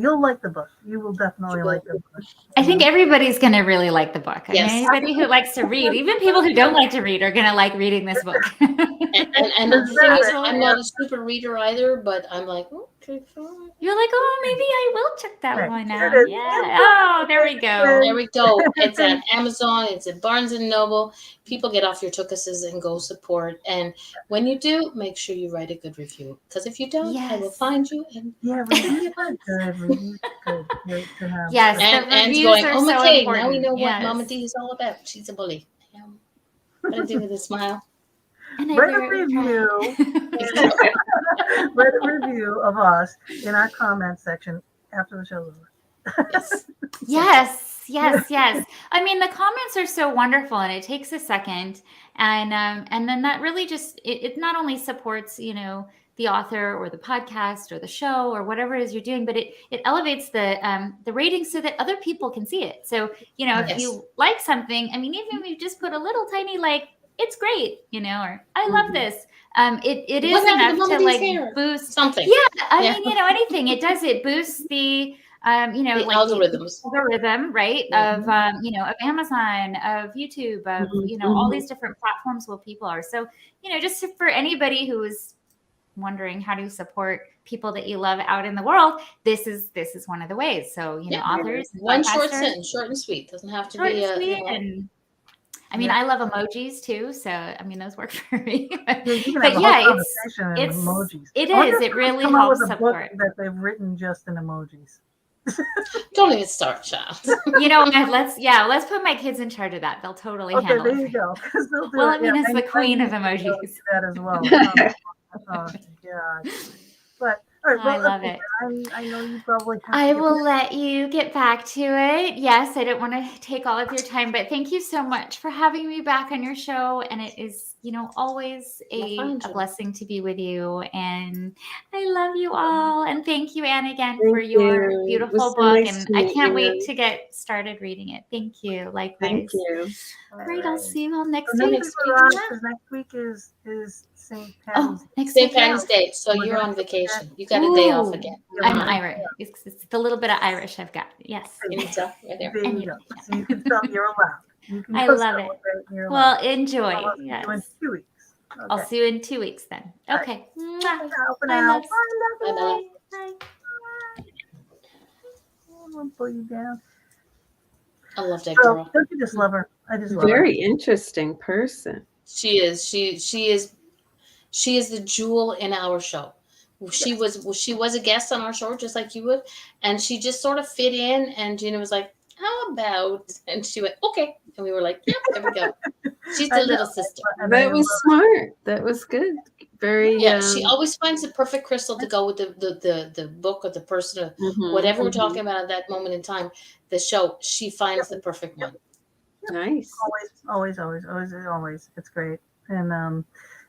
You'll like the book. You will definitely like the book. I think everybody's going to really like the book. I Yes. mean, anybody who likes to read, even people who don't like to read, are going to like reading this book. And the thing is, I'm not a super reader either, but I'm like, okay, fine. You're like, oh, maybe I will check that one out. Here it is. Yeah. Oh, there we go. There we go. It's at Amazon. It's at Barnes and Noble. People, get off your tuchuses and go support. And when you do, make sure you write a good review. Because if you don't, I will Yes. find you. And Reviews are good. Reviews are good. Great to have. Yes, the Anne's reviews going, are oh, so McKay, important. now we know Yes. what Mama D is all about. She's a bully. What I do with a smile. And I Write a wear it review. right. Write a review of us in our comment section after the show's over. Yes. Yes. I mean, the comments are so wonderful, and it takes a second, and then that really just it not only supports the author or the podcast or the show or whatever it is you're doing, but it elevates the ratings so that other people can see it. So if you like something, I mean, even if you just put a little tiny it's great, or I love this. It is enough to boost something. Yeah, I mean, anything. It does. It boosts the algorithms. the algorithm, right? Of of Amazon, of YouTube, of all these different platforms where people are. So just for anybody who is wondering how to support people that you love out in the world, this is one of the ways. So authors, one short sentence, short and sweet. Doesn't have to be and I mean, I love emojis too, so I mean those work for me. But it's emojis. It really helps support. That they've written just in emojis. Don't even start, child. Let's put my kids in charge of that. They'll totally handle it. There you go. Wilhelmina's the queen of emojis. That as well. Oh God. But all right, I love it. I know you probably have I will let you get back to it. Yes, I didn't want to take all of your time, but thank you so much for having me back on your show. And it is, always a blessing to be with you. And I love you all. And thank you, Anne, again for your beautiful book. Nice and I can't wait to get started reading it. Thank you. Likewise. Thank you. All right, I'll see you all next week. week. Next week is St. Patty's Day. St. Patty's Day. So you're on vacation. You got a day off again. I'm Irish. It's the little bit of Irish I've got. Yes. There you go. So you can tell you're allowed. I love it. Well, enjoy. Yes. In 2 weeks. Okay. I'll see you in 2 weeks then. Okay. Bye. Bye. I won't pull you down. I love that girl. Don't you just love her? I just love her. Very interesting person. She is. She is the jewel in our show. She was a guest on our show, just like you would, and she just sort of fit in. And Gina was like, "How about?" And she went, "Okay," and we were like, "Yep, there we go." She's the little sister. That was smart. That was good. Very. She always finds the perfect crystal to go with the book or the person or whatever we're talking about at that moment in time. The show, she finds the perfect one. Nice. Always. It's great.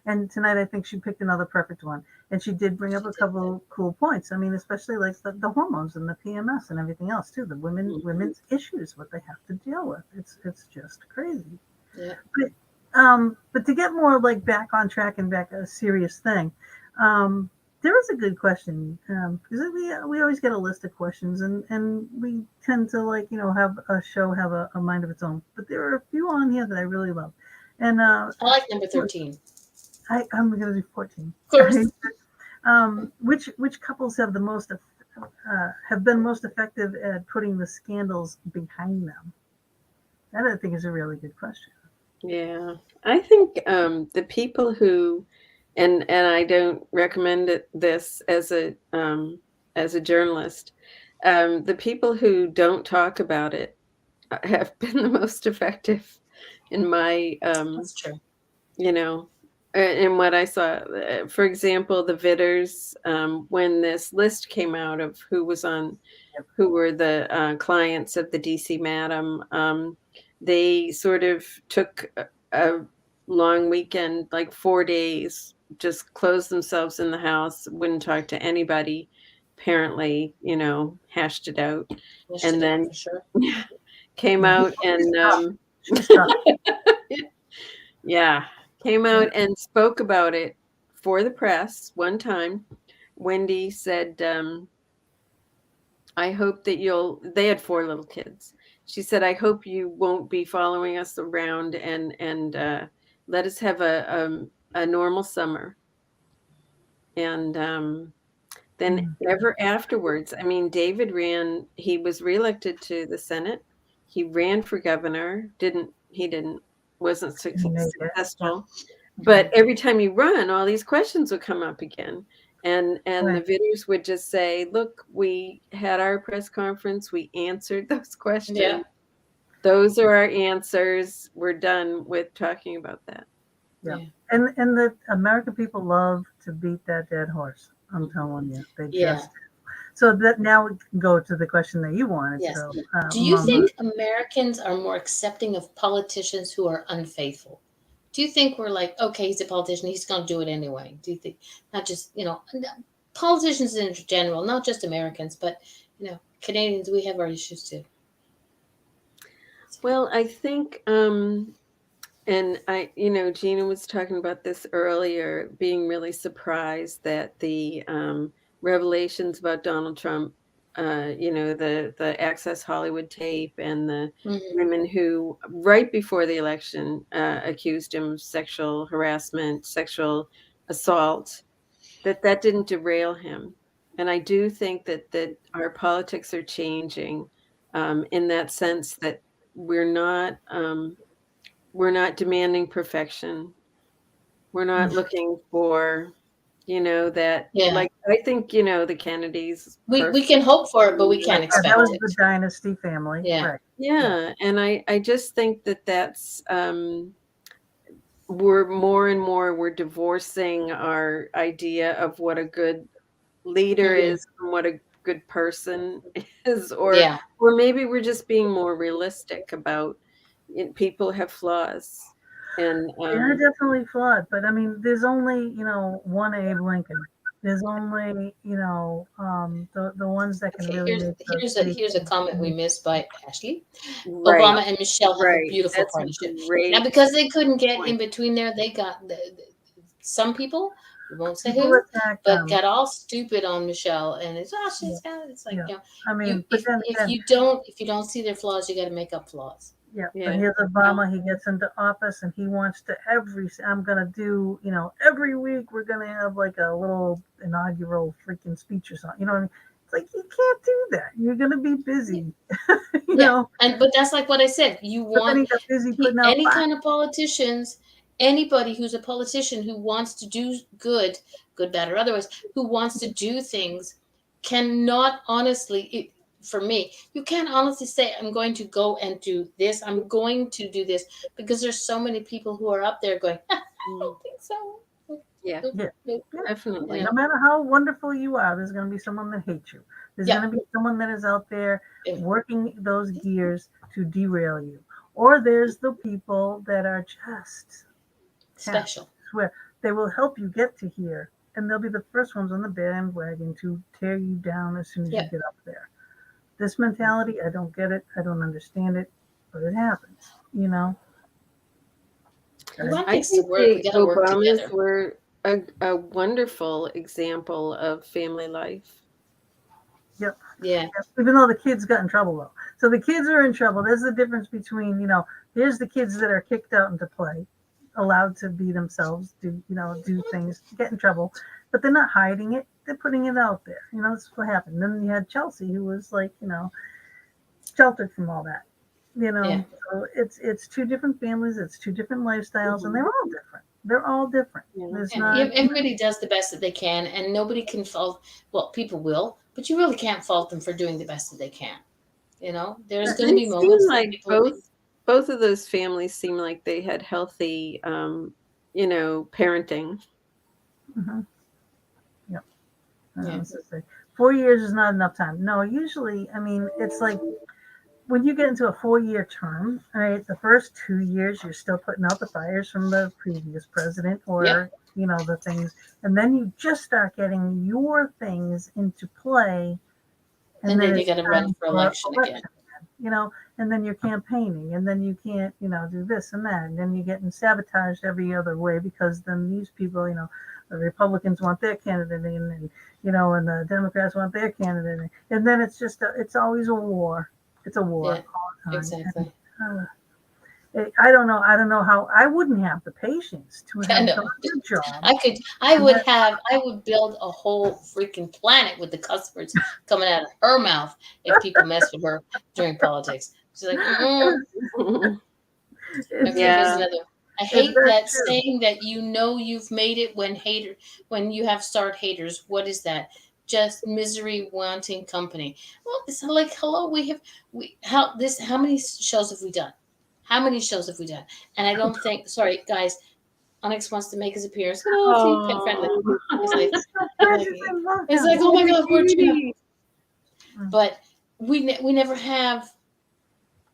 And tonight I think she picked another perfect one. And she did bring up a couple cool points. I mean, especially like the hormones and the PMS and everything else too. The women's issues, what they have to deal with. It's just crazy. Yeah. But But to get more like back on track and back a serious thing, there was a good question because we always get a list of questions and we tend to like have a show have a mind of its own. But there are a few on here that I really love, and I like number 13. I'm going to do 14. Of course. Which couples have the most have been most effective at putting the scandals behind them? That I think is a really good question. Yeah, I think the people who, and I don't recommend this as a journalist, the people who don't talk about it have been the most effective in my That's true. you know, in what I saw. For example, the Vitters, when this list came out of who were the clients of the DC Madam, they sort of took a long weekend, like 4 days, just closed themselves in the house, wouldn't talk to anybody. Apparently, hashed it out, and then For sure. came Yeah. out and She's tough. yeah, came out and spoke about it for the press one time. Wendy said, I hope that they had 4 little kids. She said, I hope you won't be following us around and let us have a normal summer. And then ever afterwards, I mean, David he was reelected to the Senate. He ran for governor, wasn't successful. But every time you run, all these questions would come up again. And the Vitters would just say, look, we had our press conference. We answered those questions. Yeah. Those are our answers. We're done with talking about that. Yeah. And the American people love to beat that dead horse. I'm telling you. They just so that now we can go to the question that you wanted. Yes. So, do you think Americans are more accepting of politicians who are unfaithful? Do you think we're like, okay, he's a politician, he's going to do it anyway? Do you think, not just, politicians in general, not just Americans, but, Canadians, we have our issues too. Well, I think, and Gina was talking about this earlier, being really surprised that the revelations about Donald Trump, the Access Hollywood tape and the women who, right before the election, accused him of sexual harassment, sexual assault, that didn't derail him. And I do think that our politics are changing in that sense that we're not demanding perfection. We're not looking for, that. Yeah. Like, I think, the Kennedys. We can hope for it, but we can't expect that was it. the dynasty family. Yeah. Right. Yeah. And I just think that's, we're more and more, we're divorcing our idea of what a good leader is and what a good person is, or maybe we're just being more realistic about people have flaws. And they're definitely flawed, but I mean, there's only one Abe Lincoln. There's only the ones that can really make here's a comment we missed by Ashley. Right. Obama and Michelle have a beautiful partnership. Now, because they couldn't get in between there, they got some people. We won't say who, but got all stupid on Michelle, and it's like I mean, if you don't see their flaws, you got to make up flaws. Yeah, but here's Obama. He gets into office and he wants to I'm going to do, every week we're going to have like a little inaugural freaking speech or something. You know what I mean? It's like, you can't do that. You're going to be busy. you know? But that's like what I said. You want any kind of politicians, anybody who's a politician who wants to do good, bad, or otherwise, who wants to do things cannot honestly... For me, you can't honestly say, I'm going to go and do this. I'm going to do this, because there's so many people who are up there going, I don't think so. Yeah, definitely. No matter how wonderful you are, there's going to be someone that hates you. There's going to be someone that is out there working those gears to derail you. Or there's the people that are just special, where they will help you get to here. And they'll be the first ones on the bandwagon to tear you down as soon as you get up there. This mentality, I don't get it. I don't understand it, but it happens, We want I things to think work. We the got to work Obamas together. were a wonderful example of family life. Yep. Yeah. Even though the kids got in trouble though. So the kids are in trouble. There's the difference between, here's the kids that are kicked out into play, allowed to be themselves, do things, get in trouble, but they're not hiding it. They're putting it out there. That's what happened. Then you had Chelsea, who was like, sheltered from all that. Yeah. So it's two different families, it's two different lifestyles, and Mhm. they're all different. They're all different. Yeah. There's Yeah, not. everybody does the best that they can, and nobody can fault. Well, people will, but you really can't fault them for doing the best that they can. There's going to They be seem moments that like people. both of those families seem like they had healthy, parenting. Mhm. Yep. Yeah. Let's just say 4 years is not enough time. No, usually, it's like when you get into a 4-year term, right, the first 2 years, you're still putting out the fires from the previous president Yep. or, the things. And then you just start getting your things into play. And then you it's got to run time for election again. and then you're campaigning, and then you can't, do this and that. And then you're getting sabotaged every other way because then these people, the Republicans want their candidate in, and, and the Democrats want their candidate in. And then it's always a war. It's a war Yeah, all the time. exactly. And, I don't know how I wouldn't have the patience to I have know. done a job. I would build a whole freaking planet with the customers coming out of her mouth if people mess with her during politics. She's like, It's, okay, here's Yeah. another. I it's hate very that true. saying that you've made it when you have start haters. What is that? Just misery wanting company. Well, it's like hello, how many shows have we done? How many shows have we done? And I don't think, sorry guys, Onyx wants to make his appearance. Hello, see you, pet friendly. It's like, oh my god, we're too. But we never have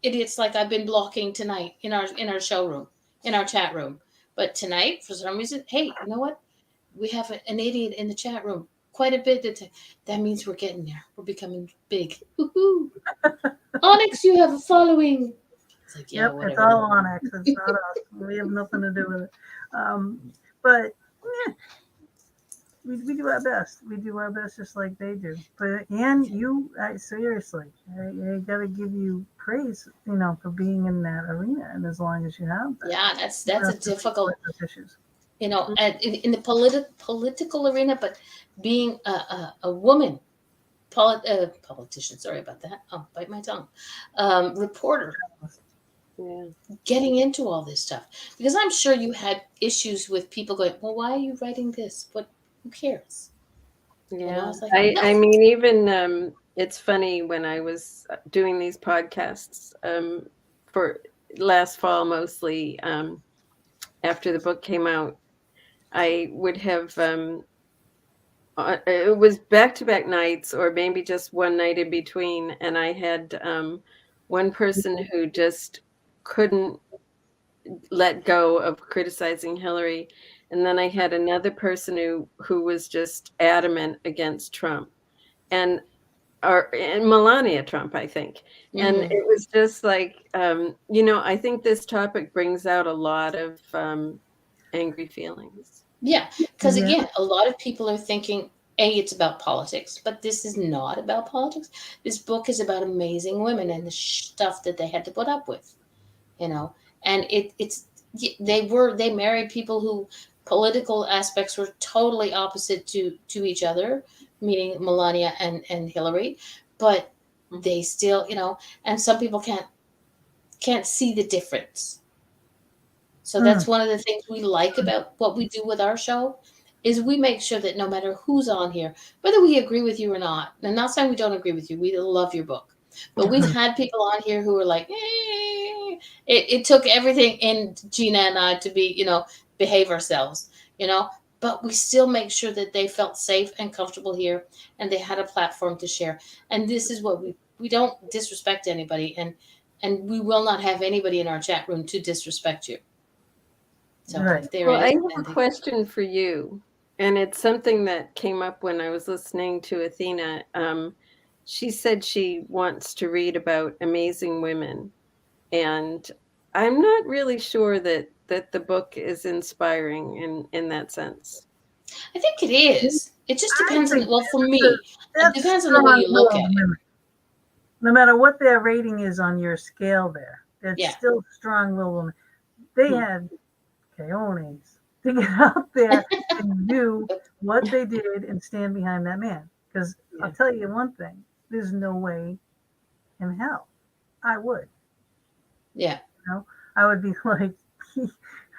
idiots like I've been blocking tonight in our showroom, in our chat room. But tonight, for some reason, hey, you know what? We have an idiot in the chat room quite a bit. That means we're getting there. We're becoming big. Woohoo! Onyx, you have a following. It's like, yeah, Yep, whatever. it's all Onyx. It's not us. We have nothing to do with it. But yeah, we do our best. We do our best just like they do. But seriously, I gotta give you praise, for being in that arena, and as long as you have that. Yeah, that's a difficult. Issues. In the political arena, but being a woman, politician, sorry about that. Oh, bite my tongue. Reporter, Yeah. getting into all this stuff, because I'm sure you had issues with people going, well, why are you writing this? Who cares? Yeah. It's like, I mean, even it's funny when I was doing these podcasts for last fall, mostly after the book came out, I would have it was back-to-back nights or maybe just one night in between, and I had one person who just couldn't let go of criticizing Hillary, and then I had another person who was just adamant against Trump, and Melania Trump, I think. And Mhm. it was just like, I think this topic brings out a lot of angry feelings. Yeah, because again, a lot of people are thinking, it's about politics, but this is not about politics. This book is about amazing women and the stuff that they had to put up with, and they married people who political aspects were totally opposite to each other, meaning Melania and Hillary, but they still, and some people can't see the difference. So that's one of the things we like about what we do with our show is we make sure that no matter who's on here, whether we agree with you or not, and not saying we don't agree with you, we love your book, but we've had people on here who were like, it took everything in Gina and I to be, behave ourselves, but we still make sure that they felt safe and comfortable here and they had a platform to share. And this is what we don't disrespect anybody, and we will not have anybody in our chat room to disrespect you. So if there Well, is, I have a question for you, and it's something that came up when I was listening to Athena. She said she wants to read about amazing women, and I'm not really sure that the book is inspiring in that sense. I think it is. It just I depends on, think well, for me, it that's depends on the way you look at strong-willed it. women. No matter what their rating is on your scale there, it's Yeah. still strong-willed women. They had cojones to get out there and do what they did and stand behind that man. Because I'll tell you one thing, there's no way in hell I would. Yeah. You know, I would be like,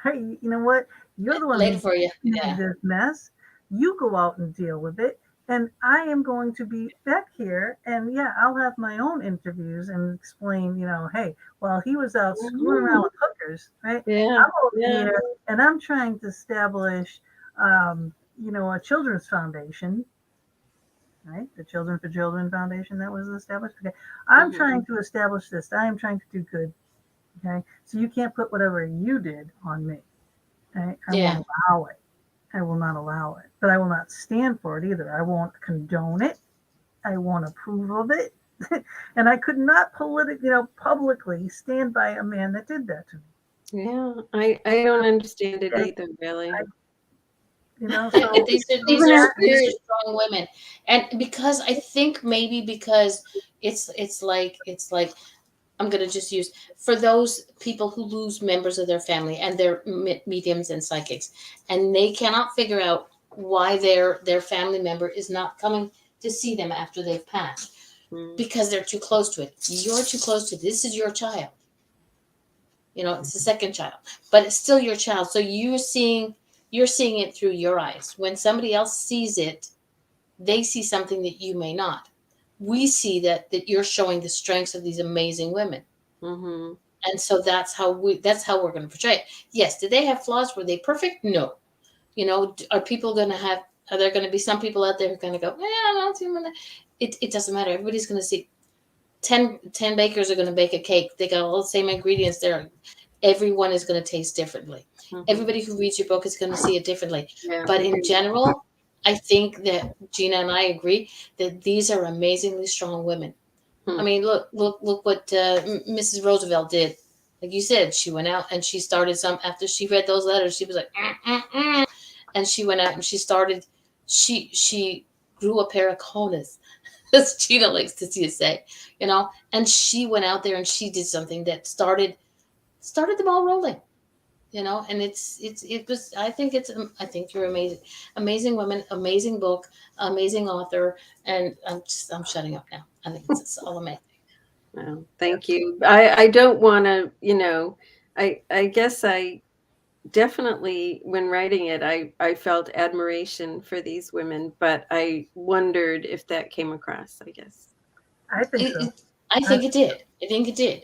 hey, you know what? You're the one Later who for you. made Yeah. this mess. You go out and deal with it. And I am going to be back here. And yeah, I'll have my own interviews and explain, hey, well, he was out screwing around with hookers, right? Yeah. I'm over here and I'm trying to establish, a children's foundation, right? The Children for Children Foundation that was established. Okay. I'm trying to establish this. I am trying to do good. Okay. So you can't put whatever you did on me. Okay? I won't allow it. I will not allow it. But I will not stand for it either. I won't condone it. I won't approve of it. And I could not publicly stand by a man that did that to me. Yeah. I don't understand it either, really. So these are strong women, and because I think maybe because it's like I'm gonna just use for those people who lose members of their family and they're mediums and psychics, and they cannot figure out why their family member is not coming to see them after they've passed because they're too close to it. You're too close to it. This is your child. It's the second child, but it's still your child. So you're seeing it through your eyes. When somebody else sees it, they see something that you may not. We see that you're showing the strengths of these amazing women. And so that's how we're going to portray it. Yes. Did they have flaws? Were they perfect? No. Are there going to be some people out there who are going to go, I don't see them. It doesn't matter. Everybody's going to see 10 bakers are going to bake a cake. They got all the same ingredients there. Everyone is going to taste differently. Everybody who reads your book is going to see it differently. Yeah. But in general, I think that Gina and I agree that these are amazingly strong women. I mean, look what Mrs. Roosevelt did. Like you said, she went out and she started after she read those letters, she was like, and she went out and she grew a pair of cojones, as Gina likes to say, and she went out there and she did something that started the ball rolling, and I think you're amazing women, amazing book, amazing author, and I'm shutting up now. I think it's all amazing. Well, thank you. I don't want to, I guess I definitely, when writing it, I felt admiration for these women, but I wondered if that came across, I guess. I think so. I think it did. I think so.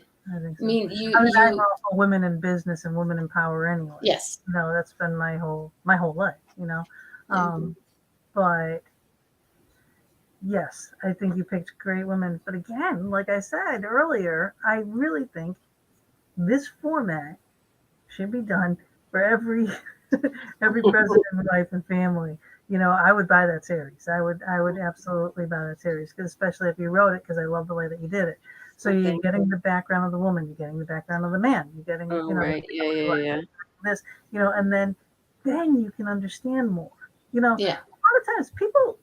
I mean, I'm all for women in business and women in power anyway. Yes. That's been my whole life, but yes, I think you picked great women. But again, like I said earlier, I really think this format should be done for every president, wife, and family. I would buy that series. I would absolutely buy that series, especially if you wrote it, because I love the way that you did it. So you're getting the background of the woman, you're getting the background of the man, you're getting right, yeah. This, and then you can understand more. A lot of times people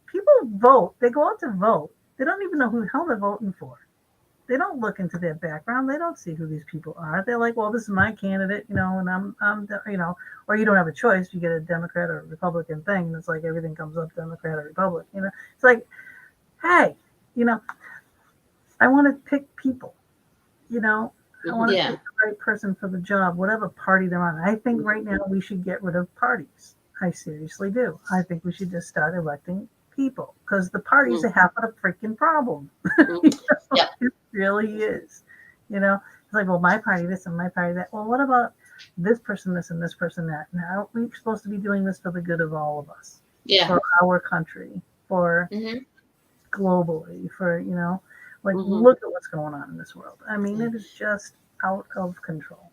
vote, they go out to vote, they don't even know who the hell they're voting for. They don't look into their background. They don't see who these people are. They're like, well, this is my candidate, and I'm or you don't have a choice. You get a Democrat or a Republican thing, and it's like everything comes up Democrat or Republican. It's like, hey, I want to pick people. I want to pick the right person for the job, whatever party they're on. I think right now we should get rid of parties. I seriously do. I think we should just start electing people, because the parties are half of the freaking problem. It really is. It's like, well, my party this and my party that. Well, what about this person this and this person that? Now we're supposed to be doing this for the good of all of us. Yeah. For our country, for globally, for look at what's going on in this world. I mean, it is just out of control.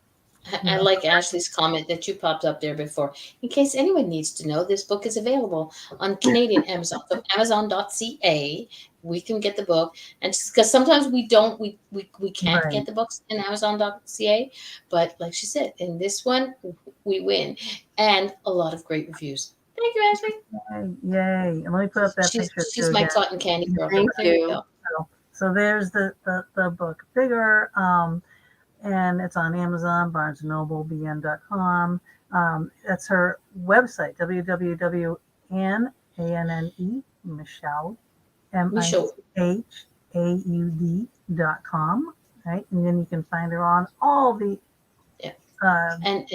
I like Ashley's comment that you popped up there before. In case anyone needs to know, this book is available on Canadian Amazon. So Amazon.ca, we can get the book. And because sometimes we can't Right. get the books in Amazon.ca. But like she said, in this one, we win. And a lot of great reviews. Thank you, Ashley. Yay. And let me put up that picture She's too my again. cotton candy girl. Thank There you you. go. So there's the book bigger, and it's on Amazon, Barnes & Noble, BN.com. That's her website, www.anne, A-N-N-E, Michaud, Michaud.com, right? And then you can find her on all the And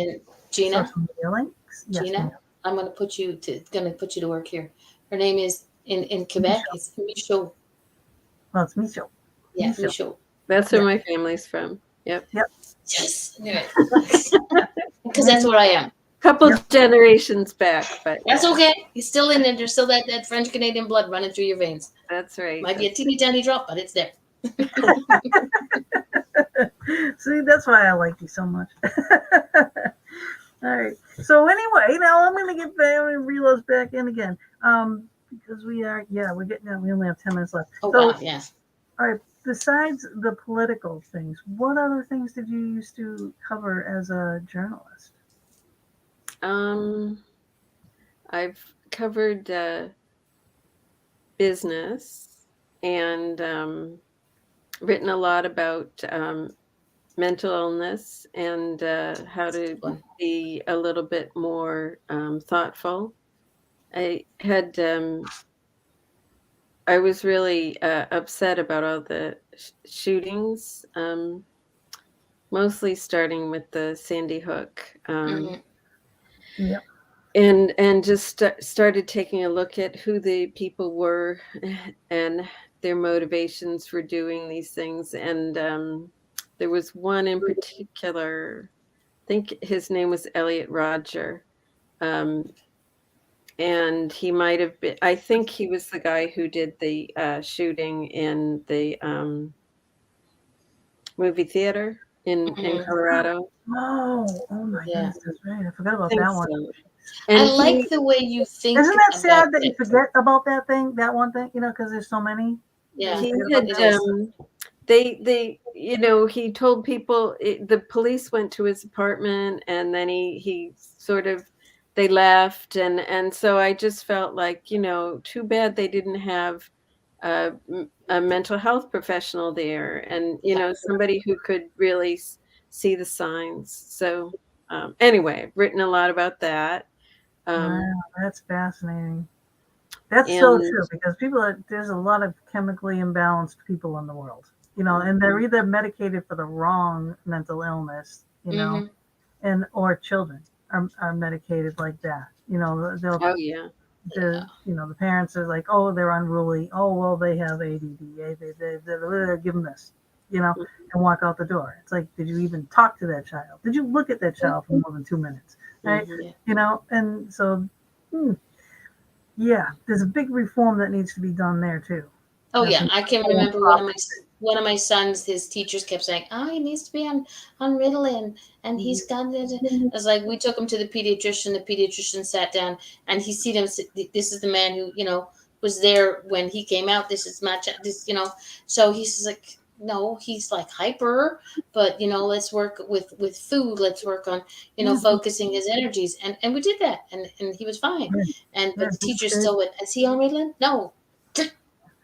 Gina, social media links. Yes, Gina, ma'am. I'm gonna put you to work here. Her name is in Quebec. Michaud. It's Michaud. Well, it's Michaud. Yeah, Michaud. Michaud. That's where my family's from. Yep. Yes, I knew it. Because that's where I am. Couple generations back, but That's okay. You're still in it. There's still that French Canadian blood running through your veins. that's right. Might be a teeny tiny drop, but it's there. See, that's why I like you so much. All right. So anyway, now I'm gonna get back and reel us back in again. Because we only have 10 minutes left. Oh So, wow, yeah. all right. Besides the political things, what other things did you used to cover as a journalist? I've covered business and written a lot about mental illness and how to be a little bit more thoughtful. I was really upset about all the shootings, mostly starting with the Sandy Hook. Yeah. And just started taking a look at who the people were and their motivations for doing these things. And there was one in particular, I think his name was Elliot Rodger. And he might have been, I think he was the guy who did the shooting in the movie theater in Colorado. Oh my goodness, that's right. I forgot about that one. So. And I like the way you think. Isn't that sad about that you forget about that one thing? Because there's so many. Yeah. He had, he told people, the police went to his apartment and then he sort of, they left. And so I just felt like, too bad they didn't have a mental health professional there and, somebody who could really see the signs. So anyway, I've written a lot about that. Wow, that's fascinating. That's so true because there's a lot of chemically imbalanced people in the world, and they're either medicated for the wrong mental illness, or children are medicated like that. The parents are like, oh, they're unruly. Oh, well, they have ADD. They give them this, and walk out the door. It's like, did you even talk to that child? Did you look at that child for more than 2 minutes? Right? And so, there's a big reform that needs to be done there too. Oh yeah, I can remember one of my sons. His teachers kept saying, "Oh, he needs to be on Ritalin, and he's got it." I was like, we took him to the pediatrician. The pediatrician sat down, and he see them. This is the man who was there when he came out. This is match. This So he's like, no, he's like hyper, but let's work with food. Let's work on focusing his energies, and we did that, and he was fine. But the teachers still went, "Is he on Ritalin?" No.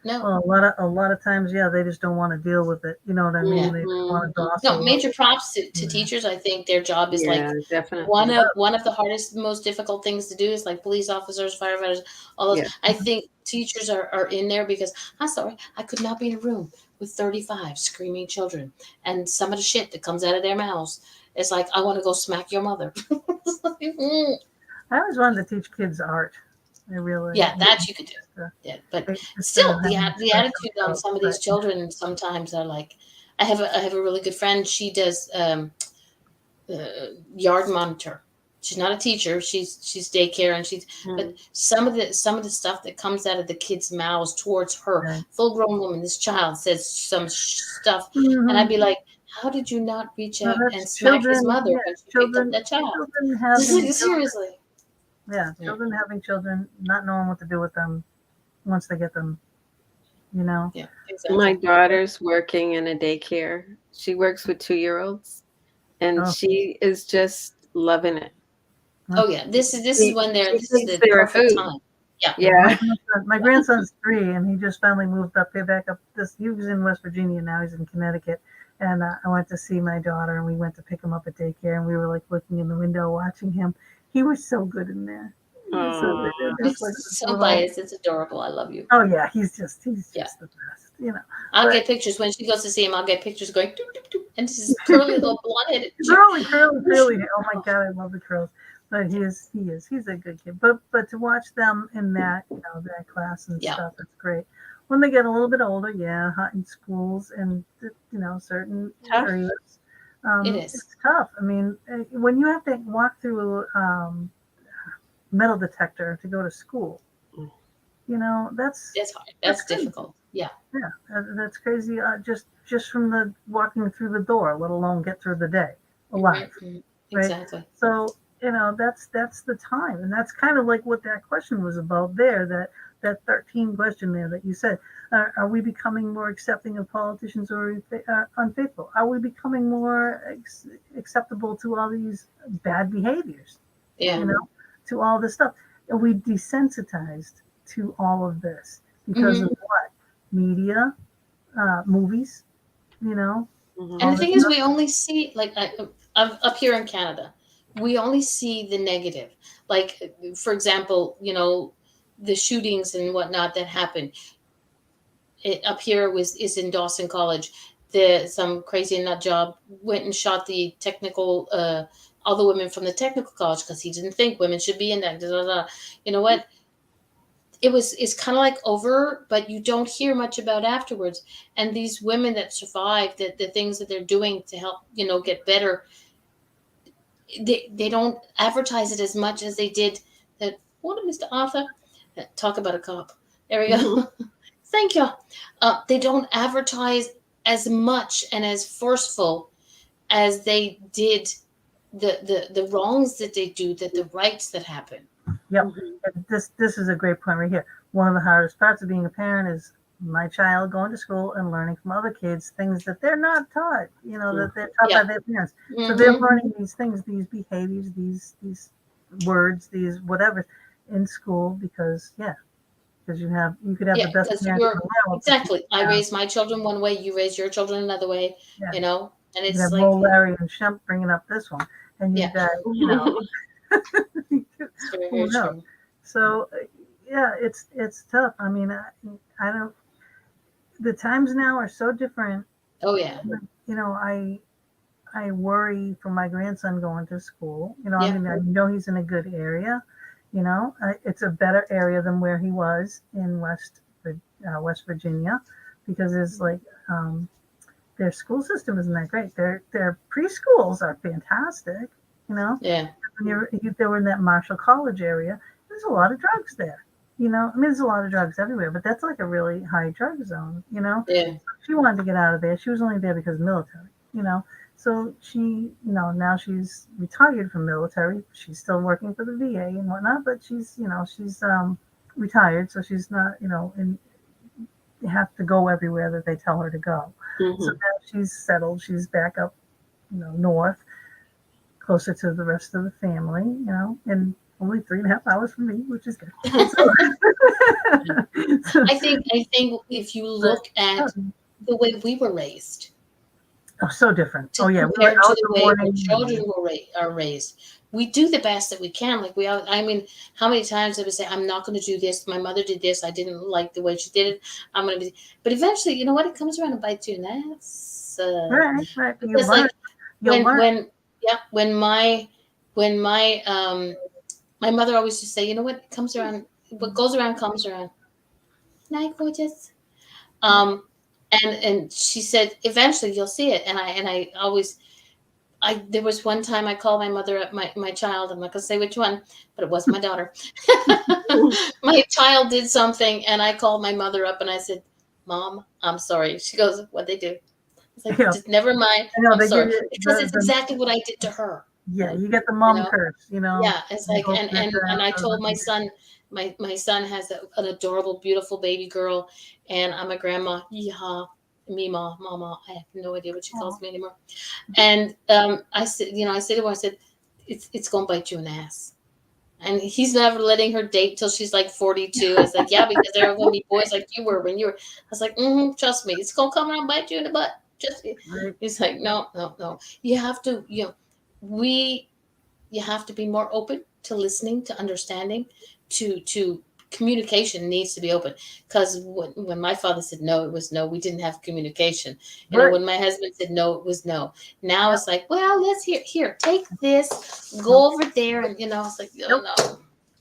Well, a lot of times, they just don't want to deal with it. You know what I mean? Yeah. They want to No, major props to teachers. I think their job is definitely one of the hardest, most difficult things to do is like police officers, firefighters, all those. Yeah. I think teachers are in there because I'm sorry, I could not be in a room with 35 screaming children, and some of the shit that comes out of their mouths. It's like, I want to go smack your mother. I always wanted to teach kids art. That you could do. But still, the attitude on some of these children sometimes are like, I have a really good friend. She does yard monitor. She's not a teacher. She's daycare, and but some of the stuff that comes out of the kids' mouths towards her, full grown woman, this child says some stuff, and I'd be like, how did you not reach Well, out and that's smack his children. mother Yeah, when she picked up children. that child? Children having children. Seriously. Yeah, Yeah. children having children, not knowing what to do with them once they get them. You know. Yeah, My exactly. daughter's working in a daycare. She works with 2-year-olds, and Oh. she is just loving it. Oh yeah, this is She when they're she this is thinks the they're a perfect food. time. Yeah. Yeah. My grandson's 3, and he just finally moved up here, back up. He was in West Virginia, now he's in Connecticut. And I went to see my daughter, and we went to pick him up at daycare, and we were like looking in the window, watching him. He was so good in there. He was so good. It was It's like this so little- biased. It's adorable. I love you. Oh yeah, he's just Yeah. the best. You know. I'll But- get pictures when she goes to see him. I'll get pictures going, doop, doop, doop, and this is curly little blonde-headed. Curly. Oh my god, I love the curls. But he's a good kid. But to watch them in that, that class and Yeah. stuff, it's great. When they get a little bit older, yeah, hot in schools and certain Tough. areas, It is. it's tough. I mean, when you have to walk through a metal detector to go to school, that's hard. That's crazy. difficult. Yeah. Yeah, that's crazy. Just from the walking through the door, let alone get through the day alive. Mhm. Right? Exactly. So that's the time, and that's kind of like what that question was about there. That 13 question there that you said. Are we becoming more accepting of politicians or unfaithful? Are we becoming more acceptable to all these bad behaviors? Yeah. To all this stuff. Are we desensitized to all of this because of what? Media, movies, And the thing is, we only see, like, up here in Canada, we only see the negative. Like, for example, the shootings and whatnot that happened. Up here is in Dawson College. Some crazy nut job went and shot the technical, all the women from the technical college because he didn't think women should be in that. Da, da, da. You know what? It's kind of like over, but you don't hear much about afterwards. And these women that survived, the things that they're doing to help, get better, they don't advertise it as much as they did that. What, Mr. Arthur? Talk about a cop. There we go. Thank you. They don't advertise as much and as forceful as they did the wrongs that they do, the rights that happen. Yep. And this is a great point right here. One of the hardest parts of being a parent is my child going to school and learning from other kids things that they're not taught, that they're taught by their parents. So they're learning these things, these behaviors, these words, these whatever in school because you could have the best parents in the world. Exactly. I raised my children one way, you raise your children another way, and it's you have like Larry and Shemp bringing up this one, and you got it's very, very true. So it's tough. I mean, I don't. The times now are so different. Oh yeah. I worry for my grandson going to school. I mean, I know he's in a good area. It's a better area than where he was in West Virginia, because it's like their school system isn't that great. Their preschools are fantastic. Yeah. When they were in that Marshall College area, there's a lot of drugs there. I mean, there's a lot of drugs everywhere, but that's like a really high drug zone. Yeah. She wanted to get out of there. She was only there because of military. So she, now she's retired from military. She's still working for the VA and whatnot, but she's retired, so she's not, have to go everywhere that they tell her to go. So now she's settled. She's back up, north, closer to the rest of the family, and only 3.5 hours from me, which is good. I think if you look at the way we were raised. Oh, so different. To yeah, compared to the way our children are raised. We do the best that we can. Like I mean, how many times I would say, I'm not going to do this. My mother did this. I didn't like the way she did it. I'm going to be, but eventually, you know what? It comes around and bites you. And that's right. Because like when my my mother always used to say, you know what comes around, what goes around comes around. Night, gorgeous. And she said, eventually you'll see it. And I always, there was one time I called my mother up, my child, I'm not going to say which one, but it wasn't my daughter. My child did something and I called my mother up and I said, Mom, I'm sorry. She goes, what'd they do? It's like, Yeah. just never mind. I know, I'm they give sorry. you Because it's exactly what I did to her. yeah, you get the You mom know? curse, Yeah, it's You like, hope and your and child and I told doesn't my do son, my son has an adorable, beautiful baby girl, and I'm a grandma. Yeehaw, Mima, Mama. I have no idea what she calls me anymore. And I said, I said to her, I said, it's gonna bite you in the ass. And he's never letting her date till she's like 42. I was like, yeah, because there are gonna be boys like you were when you were. I was like, trust me, it's gonna come around and bite you in the butt. Just Right. he's like, no, no, no. You have to, we you have to be more open to listening, to understanding, to communication needs to be open. Because when my father said no, it was no. We didn't have communication. Right. When my husband said no, it was no. Now Yep. it's like, well, let's here, take this, go over there, and it's like, oh, no.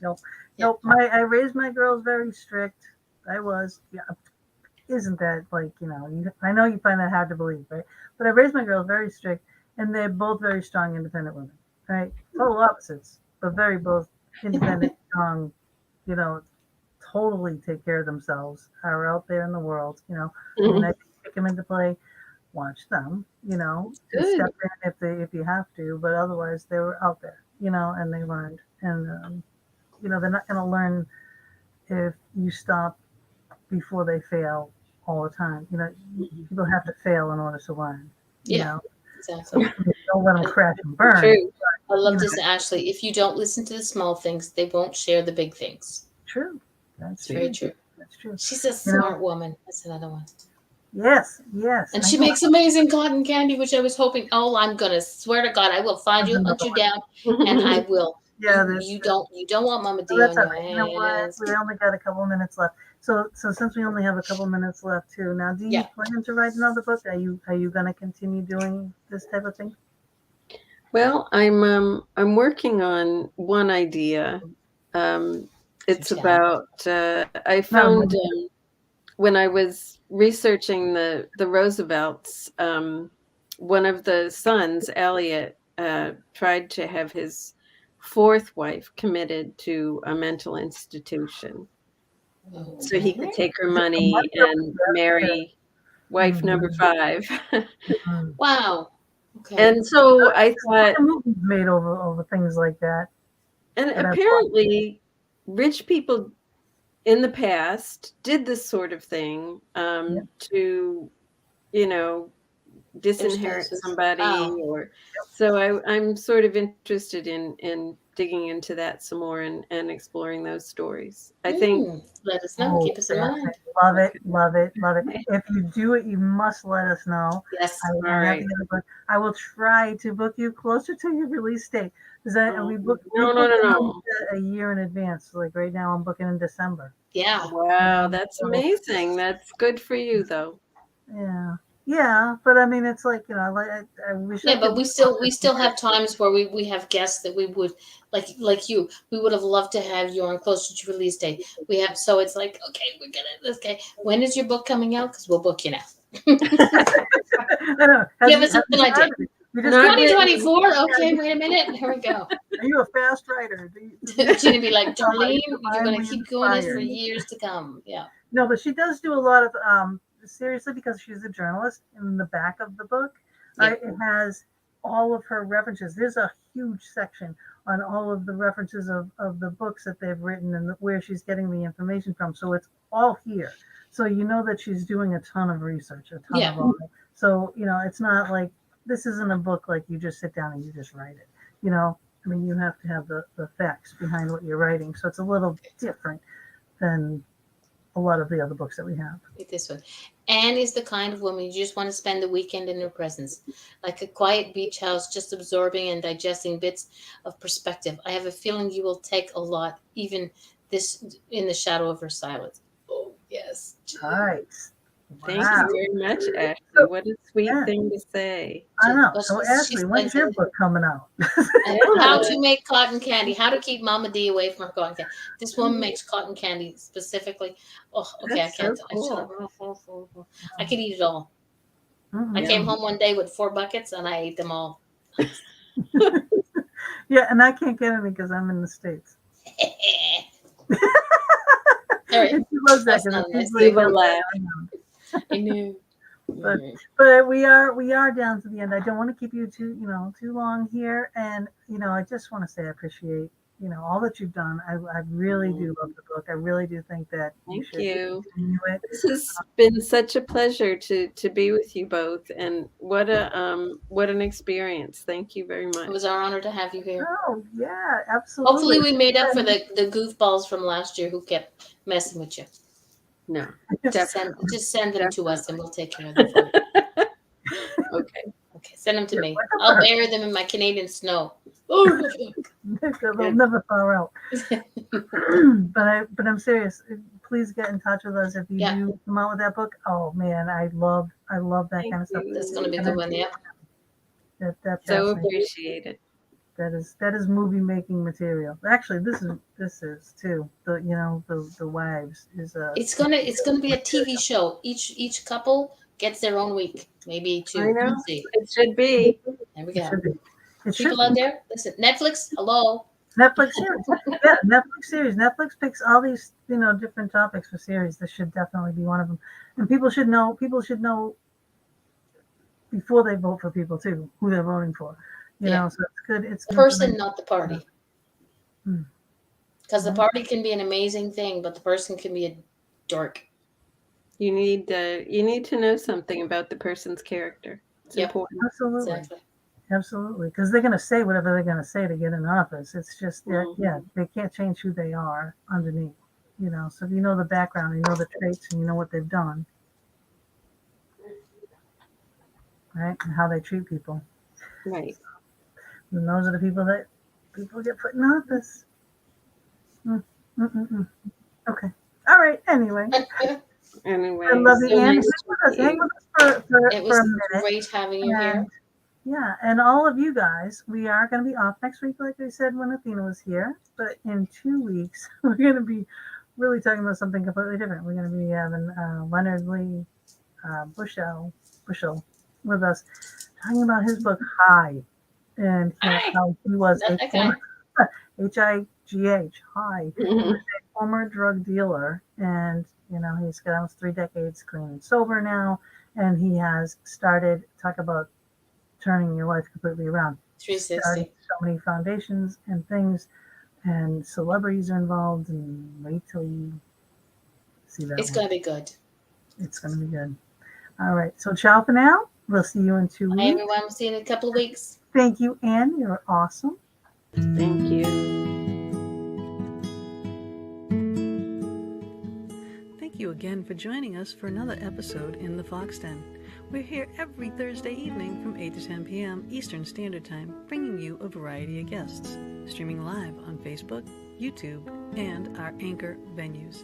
Nope. Yeah. Nope. I raised my girls very strict. I was. Yeah. Isn't that like, I know you find that hard to believe, right? But I raised my girls very strict, and they're both very strong, independent women, right? Total opposites, but very both independent, strong, totally take care of themselves, are out there in the world, I mean, I take them into play, watch them, to step in if you have to, but otherwise they were out there, and they learned. And, they're not going to learn if you stop before they fail all the time. People have to fail in order to learn. Exactly. So don't let them crash and burn. True. I love this, Ashley. If you don't listen to the small things, they won't share the big things. True. That's true. Very true. That's true. She's a smart woman. That's another one. Yes. And she makes amazing cotton candy, which I was hoping. Oh, I'm gonna swear to God, I will find you, hunt you down, and I will. Yeah, you don't want Mama D that's on all your right. You know what? hands. We only got a couple of minutes left. So since we only have a couple of minutes left too, now do you plan to write another book? Are you going to continue doing this type of thing? Well, I'm working on one idea. It's about I found when I was researching the Roosevelts, one of the sons, Elliot, tried to have his fourth wife committed to a mental institution, so he could take her money and marry wife number 5. Wow. Okay. And so I thought, movies made over things like that. And apparently, rich people in the past did this sort of thing to, disinherit somebody, or so I'm sort of interested in digging into that some more and exploring those stories. I think. Let us know. Keep us in mind. Love it. If you do it, you must let us know. Yes. All right. I will try to book you closer to your release date. We book a year in advance. Like right now, I'm booking in December. Yeah. Wow, that's amazing. That's good for you, though. Yeah, but I mean, it's like, I wish. Yeah, but we still have times where we have guests that we would like you. We would have loved to have you on closer to release date. We have, so it's like, okay, we're gonna. Okay, when is your book coming out? Because we'll book you now. Give us an idea. 2024. Okay, wait a minute. Here we go. Are you a fast writer? Gina be like, Darlene, you're gonna keep doing this for years to come. Yeah. No, but she does do a lot of seriously, because she's a journalist. In the back of the book, right, it has all of her references. There's a huge section on all of the references of the books that they've written and where she's getting the information from. So it's all here. So you know that she's doing a ton of research, a ton of all that. So, it's not like, this isn't a book like you just sit down and you just write it. I mean, you have to have the facts behind what you're writing. So it's a little different than a lot of the other books that we have. This one. Anne is the kind of woman you just want to spend the weekend in her presence, like a quiet beach house, just absorbing and digesting bits of perspective. I have a feeling you will take a lot, even this in the shadow of her silence. Oh, yes. Nice. Thank you very much, Ashley. What a sweet thing to say. I know. So, Ashley, when's your book coming out? How to make cotton candy. How to keep Mama D away from her cotton candy. This woman makes cotton candy specifically. Oh, okay. That's I can't. So cool. I could eat it all. I came home one day with 4 buckets and I ate them all. Yeah, and I can't get any because I'm in the States. All right. She loves that. I knew. But we are down to the end. I don't want to keep you too long here, and I just want to say I appreciate all that you've done. I really do love the book. I really do think that you Thank should you. continue it. This has been such a pleasure to be with you both, and what an experience. Thank you very It much. was our honor to have you here. Oh yeah, absolutely. Hopefully, we made up for the goofballs from last year who kept messing with you. No, Just send them to us, and we'll take care of them for you. Okay. Okay, send them to me. I'll bury them in my Canadian snow. Oh, they'll never thaw out. but I'm serious. Please get in touch with us if you do come out with that book. Oh man, I love that kind of stuff. That's going to be a good one. Yeah. That So appreciated. That is movie making material. Actually, this is too. The wives is a. It's gonna be a TV show. Each couple gets their own week, maybe two. I know. We'll see. It should be. There we go. It People out there, listen. Netflix, hello. Netflix series. Yeah, Netflix series. Netflix picks all these different topics for series. This should definitely be one of them. And people should know before they vote for people too who they're voting for. So it's good. It's the person, not the party. Because the party can be an amazing thing, but the person can be a dork. You need to know something about the person's character. It's important. Absolutely. Exactly. Absolutely, because they're going to say whatever they're going to say to get in office. It's just they can't change who they are underneath. So if you know the background, you know the traits, and you know what they've done, right, and how they treat people. Right. And those are the people that people get put in office. Okay. All right. Anyway. I love you, Anne. Hang with us for a minute. Great having you here. Yeah, and all of you guys, we are going to be off next week, like I said when Athena was here. But in 2 weeks, we're going to be really talking about something completely different. We're going to be having Leonard Lee Bushell with us, talking about his book High, and how he was a former HIGH High, a former drug dealer, and he's got almost 3 decades clean and sober now, and he has started talk about turning your life completely around. 360. Starting so many foundations and things, and celebrities are involved, and wait till you see that. It's going to be good. It's going to be good. All right. So ciao for now. We'll see you in 2 weeks. Bye, everyone. We'll see you in a couple of weeks. Thank you, Anne. You're awesome. Thank you. Thank you again for joining us for another episode in the Fox Den. We're here every Thursday evening from 8 to 10 p.m. Eastern Standard Time, bringing you a variety of guests, streaming live on Facebook, YouTube, and our anchor venues.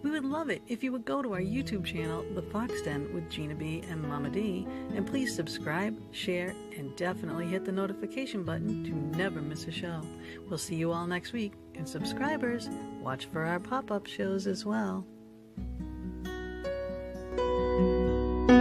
We would love it if you would go to our YouTube channel, The Fox Den with Gina B and Mama D, and please subscribe, share, and definitely hit the notification button to never miss a show. We'll see you all next week, and subscribers, watch for our pop-up shows as well.